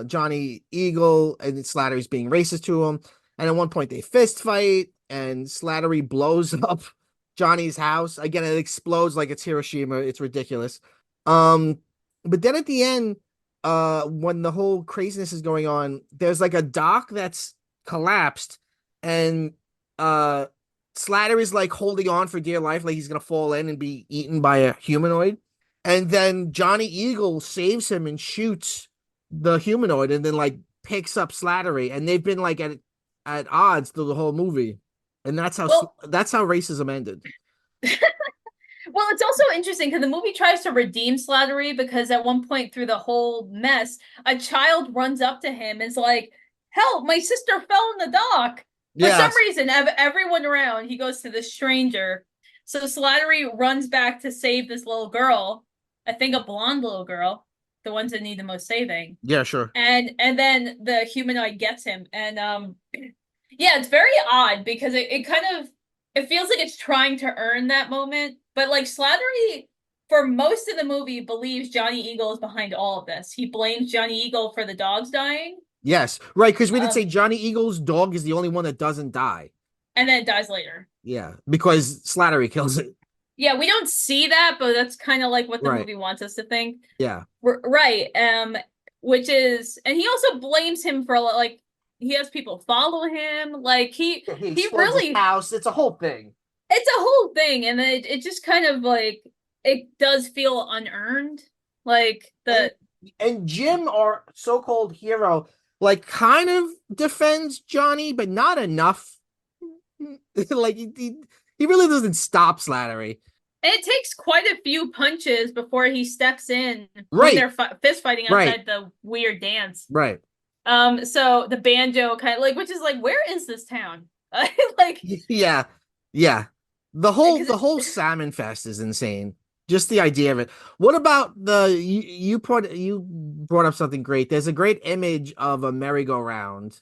Johnny Eagle, and Slattery's being racist to him. And at one point they fist fight, and Slattery blows up Johnny's house. Again, it explodes like it's Hiroshima. It's ridiculous. Um, but then at the end, when the whole craziness is going on, there's like a dock that's collapsed, and uh Slatter is like holding on for dear life, like he's gonna fall in and be eaten by a humanoid. And then Johnny Eagle saves him and shoots the humanoid, and then like picks up Slattery, and they've been like at odds through the whole movie. And Well, that's how racism ended. well, it's also interesting because the movie tries to redeem Slattery because at one point through the whole mess, a child runs up to him and is like, "Help! My sister fell in the dock." For some Yes. reason, everyone around, he goes to the stranger. So Slattery runs back to save this little girl. I think a blonde little girl, the ones that need the most saving. Yeah, sure. And then the humanoid gets him, and yeah, it's very odd because it kind of it feels like it's trying to earn that moment, but like Slattery for most of the movie believes Johnny Eagle is behind all of this. He blames Johnny Eagle for the dogs dying, Yes. Right, because we did say um Johnny Eagle's dog is the only one that doesn't die. and then it dies later. Yeah, because Slattery kills it. Yeah, we don't see that, but that's kind of like what the Right. movie wants us to think. Yeah. Right. Which is, and he also blames him for like he has people follow him. Like He he explodes his really, house. It's a whole thing. it's a whole thing, and it just kind of like it does feel unearned. Like And the Jim, our so-called hero, like kind of defends Johnny, but not enough. Like he really doesn't stop Slattery. and it takes quite a few punches before he steps in when Right. they're fist fighting Right. outside the weird dance. Right. So the banjo kind of like, which is like, where is this town? Like, Yeah. Yeah. because The whole salmon fest is insane. Just the idea of it. What about you brought up something great. There's a great image of a merry-go-round.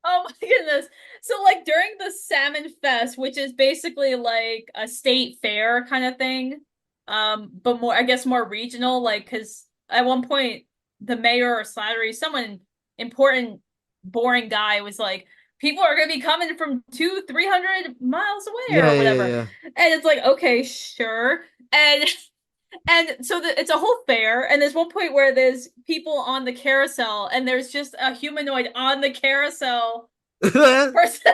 oh my goodness. So like during the Salmon Fest, which is basically like a state fair kind of thing, but more I guess more regional, like because at one point the mayor or Slattery, someone important, boring guy was like, people are gonna be coming from 200-300 miles away Yeah, or yeah, whatever. yeah. And it's like, okay, sure. And so it's a whole fair, and there's one point where there's people on the carousel, and there's just a humanoid on the carousel, Yeah. person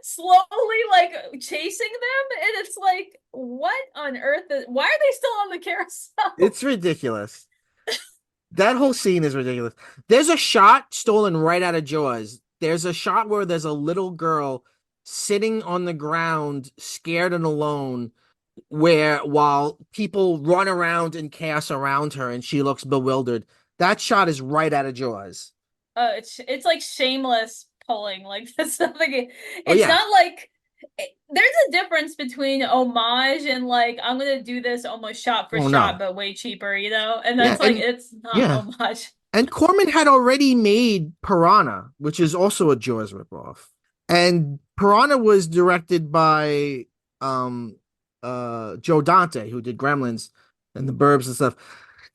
slowly like chasing them, and it's like, what on earth? Why are they still on the carousel? It's ridiculous. That whole scene is ridiculous. There's a shot stolen right out of Jaws. There's a shot where there's a little girl sitting on the ground, scared and alone, where while people run around in chaos around her and she looks bewildered. That shot is right out of Jaws. It's like shameless pulling. Like that's nothing. Oh It's yeah. not like there's a difference between homage and like I'm gonna do this almost shot for Oh shot, no. but way cheaper, you know? And Yeah, that's like and it's not yeah. homage. And Corman had already made Piranha, which is also a Jaws ripoff. And Piranha was directed by um Joe Dante, who did Gremlins and The Burbs and stuff.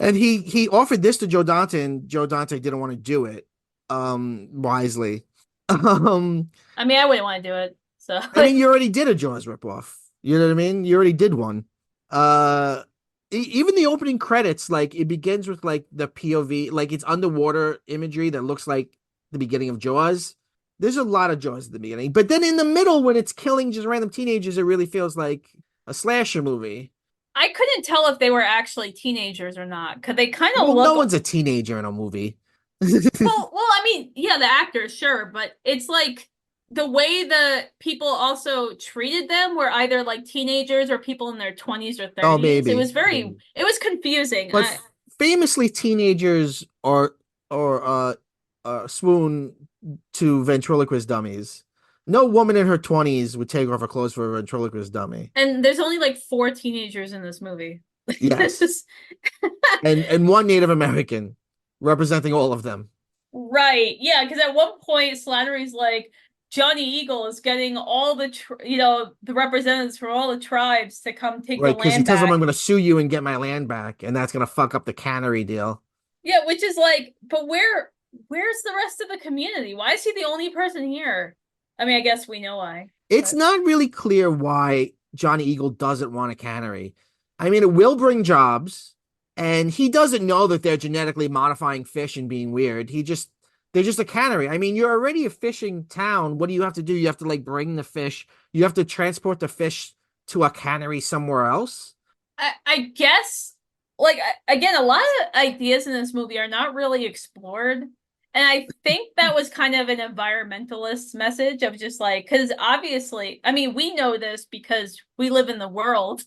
And he offered this to Joe Dante, and Joe Dante didn't want to do it wisely. Um I mean, I wouldn't want to do it. So I mean, you already did a Jaws ripoff. You know what I mean? You already did one. Uh, Even the opening credits, like it begins with like the POV, like it's underwater imagery that looks like the beginning of Jaws. There's a lot of Jaws at the beginning, but then in the middle, when it's killing just random teenagers, it really feels like a slasher movie. I couldn't tell if they were actually teenagers or not because they kind of Well, no look. one's a teenager in a movie. I mean, yeah, the actors, sure, but it's like the way the people also treated them were either like teenagers or people in their 20s or Oh, 30s. It maybe, was very, maybe. it was confusing. But famously, teenagers or swoon to ventriloquist dummies. No woman in her 20s would take off her clothes for a ventriloquist dummy. And there's only like four teenagers in this movie. It's Yes. just And one Native American representing all of them. right. Yeah, because at one point Slattery's like Johnny Eagle is getting all the the representatives from all the tribes to come take the Right, because he land tells them I'm back. going to sue you and get my land back, and that's going to fuck up the cannery deal. Yeah, which is like, but where's the rest of the community? Why is he the only person here? I mean, I guess we know why, It's but not really clear why Johnny Eagle doesn't want a cannery. I mean, it will bring jobs, and he doesn't know that they're genetically modifying fish and being weird. They're just a cannery. I mean, you're already a fishing town. What do you have to do? You have to like bring the fish. You have to transport the fish to a cannery somewhere else. I guess like again, a lot of ideas in this movie are not really explored. And I think that was kind of an environmentalist message of just like, because obviously, I mean, we know this because we live in the world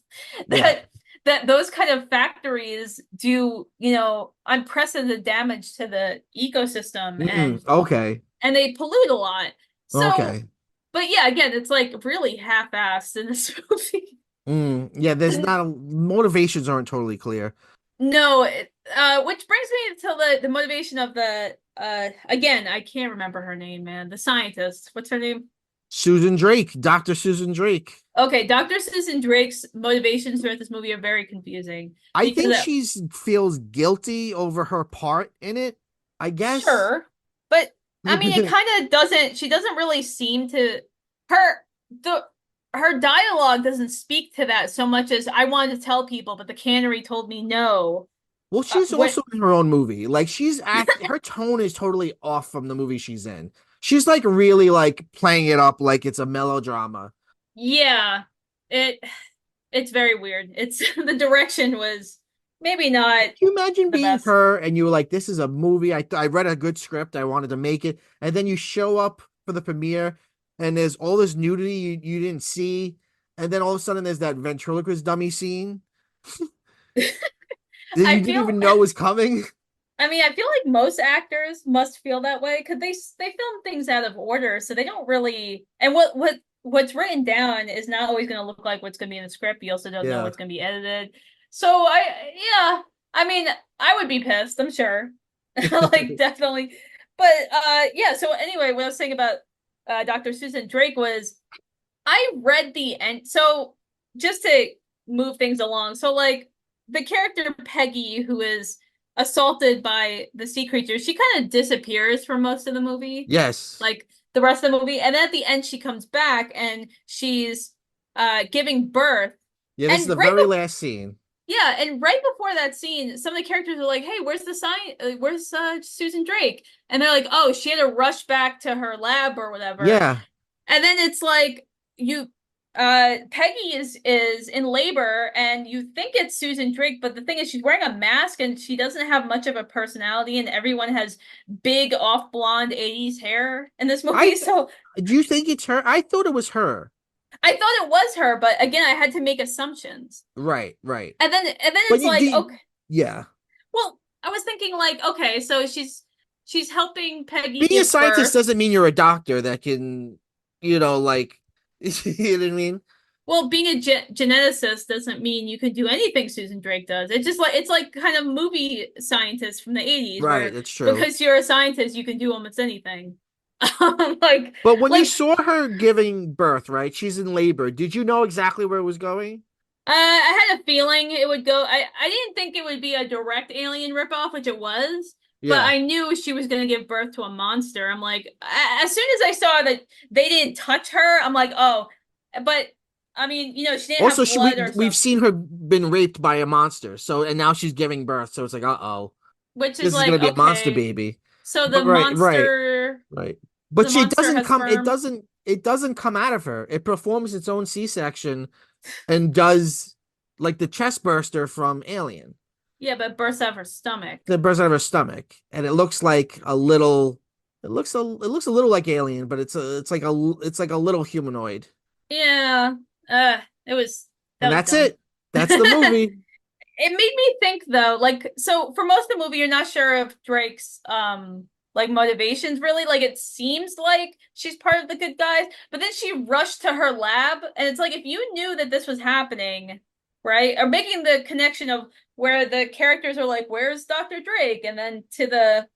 Yeah. that those kind of factories do, unprecedented damage to the ecosystem Okay. and they pollute a lot. So, Okay. but yeah, again, it's like really half-assed in this movie. Yeah, there's not motivations aren't totally clear. No, which brings me to the motivation of the again, I can't remember her name, man. The scientist. What's her name? Susan Drake, Dr. Susan Drake. Okay, Dr. Susan Drake's motivations throughout this movie are very confusing I because think she's feels guilty over her part in it, I guess. sure, but I mean it kind of doesn't she doesn't really seem to her the her dialogue doesn't speak to that so much as I wanted to tell people, but the cannery told me no. Well, she's What also in her own movie. Like her tone is totally off from the movie she's in. She's like really like playing it up like it's a melodrama. yeah, it it's very weird. It's the direction was maybe not Can you imagine the being best. her and you were like, this is a movie. I read a good script. I wanted to make it. And then you show up for the premiere and there's all this nudity you didn't see. And then all of a sudden there's that ventriloquist dummy scene that you I didn't feel even know was coming. I mean, I feel like most actors must feel that way because they film things out of order, so they don't really. And what's written down is not always going to look like what's going to be in the script. You also don't know Yeah. what's going to be edited. So yeah, I mean, I would be pissed. I'm sure, like definitely. But yeah. So anyway, what I was saying about Dr. Susan Drake was I read the end. So just to move things along, so like the character Peggy, who is assaulted by the sea creature, she kind of disappears for most of the movie, Yes. like the rest of the movie, and then at the end she comes back and she's giving birth. Yeah, this is And the very last scene. yeah, and right before that scene, some of the characters are like, "Hey, where's the sign? Where's Susan Drake?" And they're like, "Oh, she had to rush back to her lab or whatever." Yeah. And then it's like you Peggy is in labor and you think it's Susan Drake, but the thing is she's wearing a mask and she doesn't have much of a personality and everyone has big off blonde 80s hair in this I movie. th So Do you think it's her? I thought it was her. I thought it was her, but again I had to make assumptions. Right, right. And then But it's you like, do, okay, yeah. well, I was thinking like, okay, so she's helping Peggy Being a give scientist birth. doesn't mean you're a doctor that can, like, you know what I mean? Well, being a geneticist doesn't mean you can do anything Susan Drake does. It's like kind of movie scientists from the 80s Right, where that's true. because you're a scientist, you can do almost anything. Like But when you like saw her giving birth, right? She's in labor. Did you know exactly where it was going? I had a feeling it would go. I didn't think it would be a direct Alien ripoff, which it was, but Yeah. I knew she was going to give birth to a monster. I'm like, as soon as I saw that they didn't touch her, I'm like, oh, but I mean, she didn't Also, have blood or we've stuff, seen her been raped by a monster, so and now she's giving birth, so it's like, uh-oh, which is this is gonna like, be a monster okay, baby. so But right. But the she monster doesn't has come. sperm. It doesn't come out of her. It performs its own C-section and does like the chest burster from Alien. Yeah, but bursts out of her stomach. The burst out of her stomach, and it looks like a little. It looks a little like Alien, but it's like a little humanoid, Yeah, it was that and was that's dumb. it. That's the movie. It made me think though, like so for most of the movie, you're not sure of Drake's like motivations really. Like it seems like she's part of the good guys, but then she rushed to her lab, and it's like if you knew that this was happening, right? Or making the connection of where the characters are like, "Where's Dr. Drake?" and then to the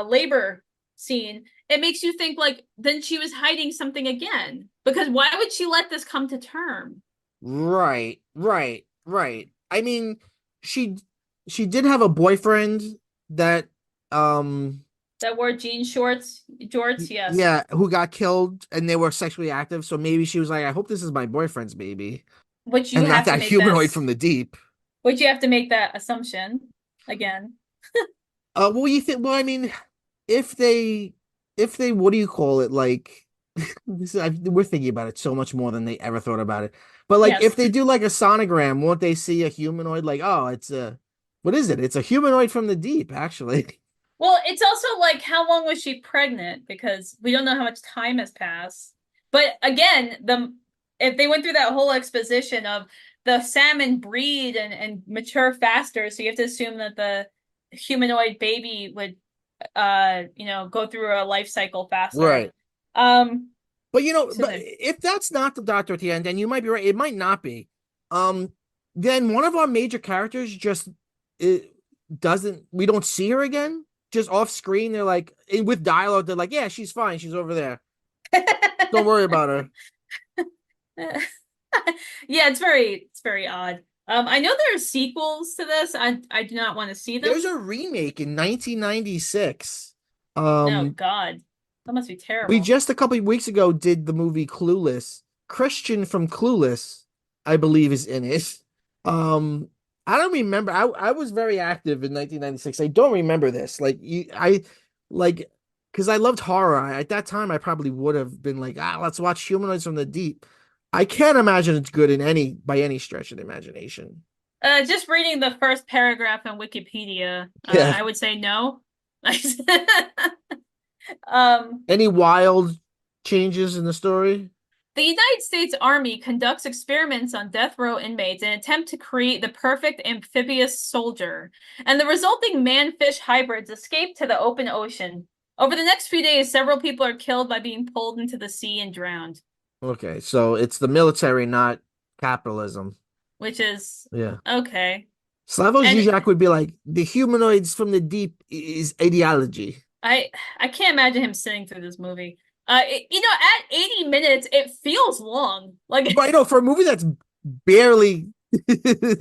labor scene, it makes you think like then she was hiding something again. Because why would she let this come to term? Right. I mean, she she did have a boyfriend that um That wore jean jorts, yes. yeah, who got killed and they were sexually active, so maybe she was like, I hope this is my boyfriend's baby Which you and not have to that make that humanoid from the deep. which you have to make that assumption again. Well, you think? Well, I mean, if they, what do you call it? Like, we're thinking about it so much more than they ever thought about it. But like, if Yes. they do like a sonogram, won't they see a humanoid? Like, oh, it's a, what is it? It's a humanoid from the deep, actually. Well, it's also like how long was she pregnant? Because we don't know how much time has passed. But again, the if they went through that whole exposition of the salmon breed and mature faster, so you have to assume that the humanoid baby would go through a life cycle faster. Right. Um But so but there. if that's not the doctor at the end, and you might be right, it might not be. Um, then one of our major characters just it doesn't. We don't see her again. Just off screen, they're like with dialogue. They're like, "Yeah, she's fine. She's over there. Don't worry about her." Yeah, it's very odd. I know there are sequels to this. I do not want to see them. There's a remake in 1996. Oh Um, God, that must be we terrible. just a couple of weeks ago did the movie Clueless. Christian from Clueless, I believe, is in it. Um, I don't remember. I was very active in 1996. I don't remember this. Like because I loved horror. At that time, I probably would have been like, let's watch Humanoids from the Deep. I can't imagine it's good in any by any stretch of the imagination. Just reading the first paragraph on Wikipedia, Yeah. I would say no. Um, Any wild changes in the story? the United States Army conducts experiments on death row inmates in an attempt to create the perfect amphibious soldier, and the resulting man-fish hybrids escape to the open ocean. Over the next few days, several people are killed by being pulled into the sea and drowned, Okay, so it's the military, not capitalism. which is Yeah. okay. Slavoj And Žižek would be like, the humanoids from the deep is ideology. I I can't imagine him sitting through this movie. At 80 minutes, it feels long. Like But I know for a movie that's barely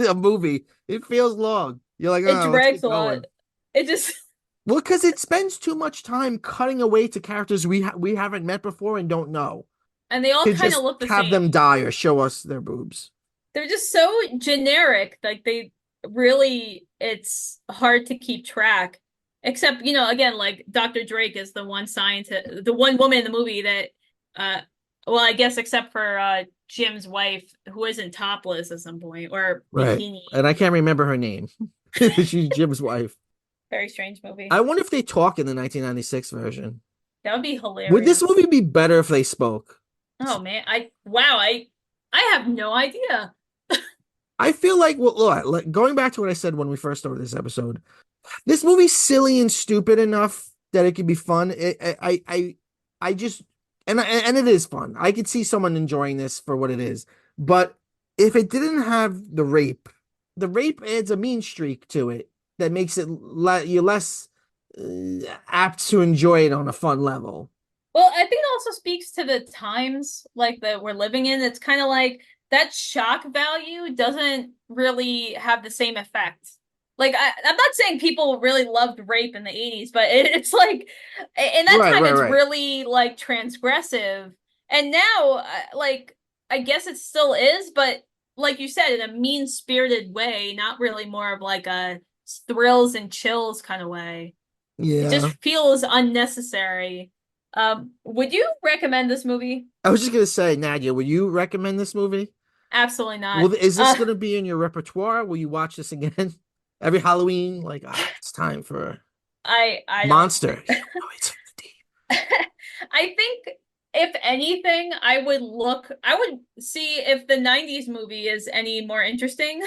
a movie, it feels long. You're like, it oh, let's drags keep a lot. going. It just Well, because it spends too much time cutting away to characters we haven't met before and don't know and they all to kind of just look the have them same. die or show us their boobs. They're just so generic. Like they really, it's hard to keep track. Except, again, like Dr. Drake is the one scientist, the one woman in the movie that, uh, well, I guess except for Jim's wife, who isn't topless at some point or Right. bikini. And I can't remember her name. She's Jim's wife. Very strange movie. I wonder if they talk in the 1996 version. That would be Would this hilarious. movie be better if they spoke? Oh man, I have no idea. I feel like, well, look, like, going back to what I said when we first started this episode, this movie's silly and stupid enough that it could be fun. I just and it is fun. I could see someone enjoying this for what it is. But if it didn't have the rape adds a mean streak to it that makes it you're less apt to enjoy it on a fun level. Well, I think it also speaks to the times like that we're living in. It's kind of like that shock value doesn't really have the same effect. Like I'm not saying people really loved rape in the 80s, but it's like in that Right, time right, it's right. really like transgressive. And now like I guess it still is, but like you said, in a mean-spirited way, not really more of like a thrills and chills kind of way. It just Yeah. feels unnecessary. Would you recommend this movie? I was just gonna say, Nadia, would you recommend this movie? Absolutely not. Well, is this gonna be in your repertoire? Will you watch this again every Halloween? Like, it's time for I don't. Monster. Humanoids from the deep. I think if anything, I would see if the 90s movie is any more interesting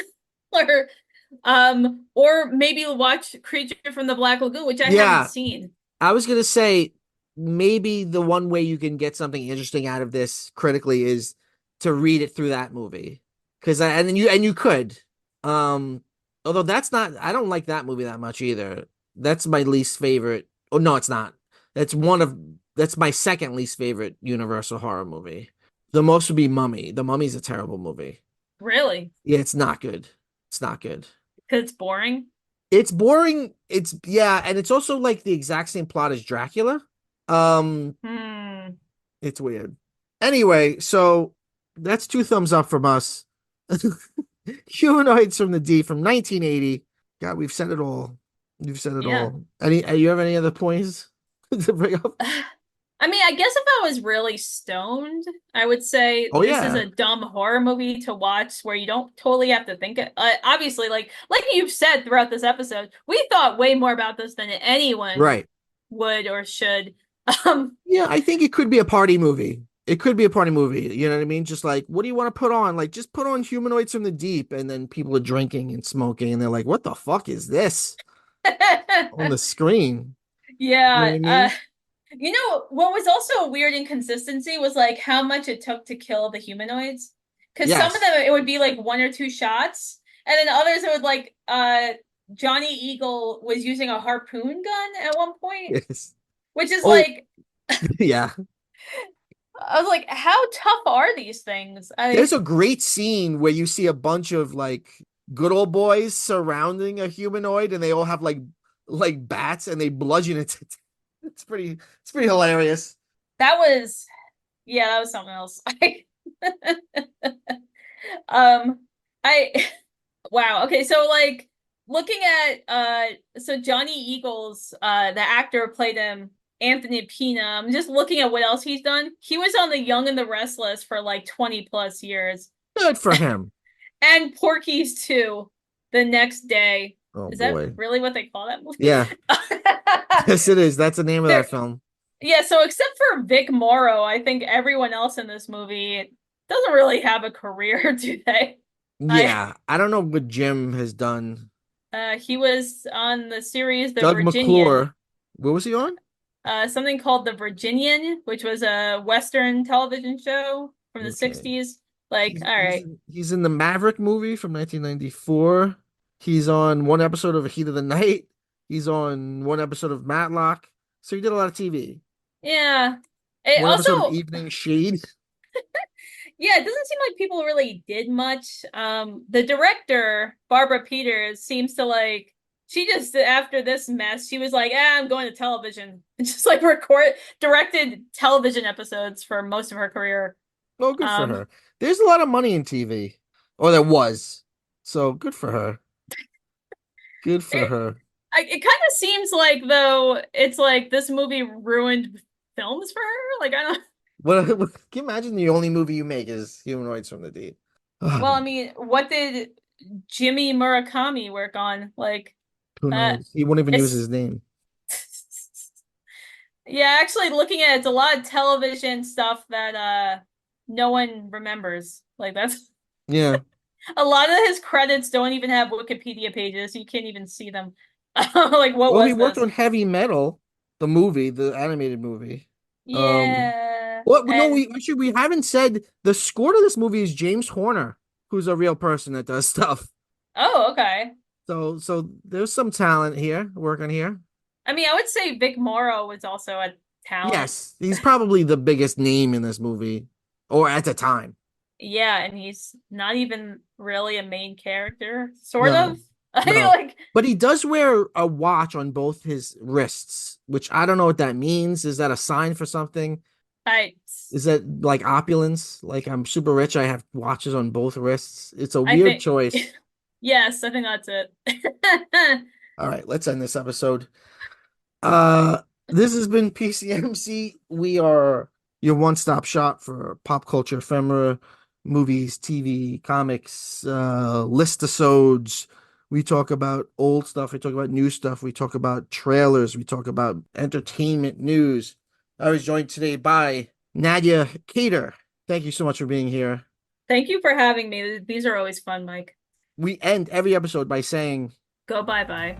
or maybe watch Creature from the Black Lagoon, which I haven't Yeah, seen. I was gonna say maybe the one way you can get something interesting out of this critically is to read it through that movie. Because and then you could. Um, although that's not I don't like that movie that much either. That's my least favorite. Oh no, it's not. That's one of that's my second least favorite Universal horror movie. The most would be Mummy. The Mummy's a terrible movie. Really? Yeah, it's not good. It's not good. Because it's boring. It's boring. It's yeah, and it's also like the exact same plot as Dracula. Um, Hmm. it's weird. Anyway, so that's two thumbs up from us. Humanoids from the D from 1980. God, we've said it all. You've said it Yeah. all. You have any other points to bring up? I mean, I guess if I was really stoned, I would say Oh this is yeah, a dumb horror movie to watch where you don't totally have to think it. Obviously, like you've said throughout this episode, we thought way more about this than anyone right. would or should. Um, Yeah, I think it could be a party movie. It could be a party movie. You know what I mean? Just like, what do you want to put on? Like, just put on Humanoids from the Deep, and then people are drinking and smoking, and they're like, "What the fuck is this on the screen?" You know what yeah. I mean? You know what was also a weird inconsistency was like how much it took to kill the humanoids. Because some of Yes. them it would be like one or two shots, and then others it would like Johnny Eagle was using a harpoon gun at one point, Yes. which is Oh, like yeah. I was like, how tough are these things? There's I a great scene where you see a bunch of like good old boys surrounding a humanoid, and they all have like bats, and they bludgeon it. It's pretty hilarious. that was yeah, that was something else. Um I wow. Okay, so like looking at so Johnny Eagles, the actor who played him, Anthony Pina, I'm just looking at what else he's done. He was on The Young and the Restless for like 20 plus years. Good for him. And Porky's too, the next day. Oh Is that boy. really what they call that movie? Yeah. Yes, it is. That's the name of There, that film. yeah, so except for Vic Morrow, I think everyone else in this movie doesn't really have a career, do they? I Yeah, I don't know what Jim has done. he was on the series The Doug Virginian, McClure, what was he on? something called The Virginian, which was a Western television show from the Okay. 60s. Like, all right. He's in the Maverick movie from 1994. He's on one episode of Heat of the Night. He's on one episode of Matlock. So he did a lot of TV. Yeah. It One episode of also Evening Shade. yeah, it doesn't seem like people really did much. The director, Barbara Peters, seems to like she just after this mess, she was like, I'm going to television. And just like directed television episodes for most of her career. Oh, good for Um, her. There's a lot of money in TV. Or there was. So good for her. Good for it her. it kind of seems like though it's like this movie ruined films for her. Like I don't Can you imagine the only movie you make is Humanoids from the Deep? well, I mean, what did Jimmy Murakami work on? Like Who uh knows? He won't even use it's his name. yeah, actually looking at it, it's a lot of television stuff that no one remembers. Like that's Yeah. a lot of his credits don't even have Wikipedia pages. You can't even see them. Like what Well, he was worked this? on Heavy Metal, the movie, the animated movie. Um, Yeah. What? No, And we actually we haven't said the score to this movie is James Horner, who's a real person that does stuff. oh, okay. So there's some talent here working here. I mean, I would say Vic Morrow was also a talent. Yes, he's probably the biggest name in this movie, or at the time. Yeah, and he's not even really a main character, sort of. No, I mean, no. like, But he does wear a watch on both his wrists, which I don't know what that means. Is that a sign for something? I, Is that like opulence? Like I'm super rich, I have watches on both wrists. It's a I weird think, choice. yes, I think that's it. All right, let's end this episode. Uh, this has been PCMC. We are your one-stop shop for pop culture ephemera, movies, TV, comics, listisodes. We talk about old stuff. We talk about new stuff. We talk about trailers. We talk about entertainment news. I was joined today by Nadia Cater. Thank you so much for being here. Thank you for having me. These are always fun, Mike. We end every episode by saying, Go bye bye.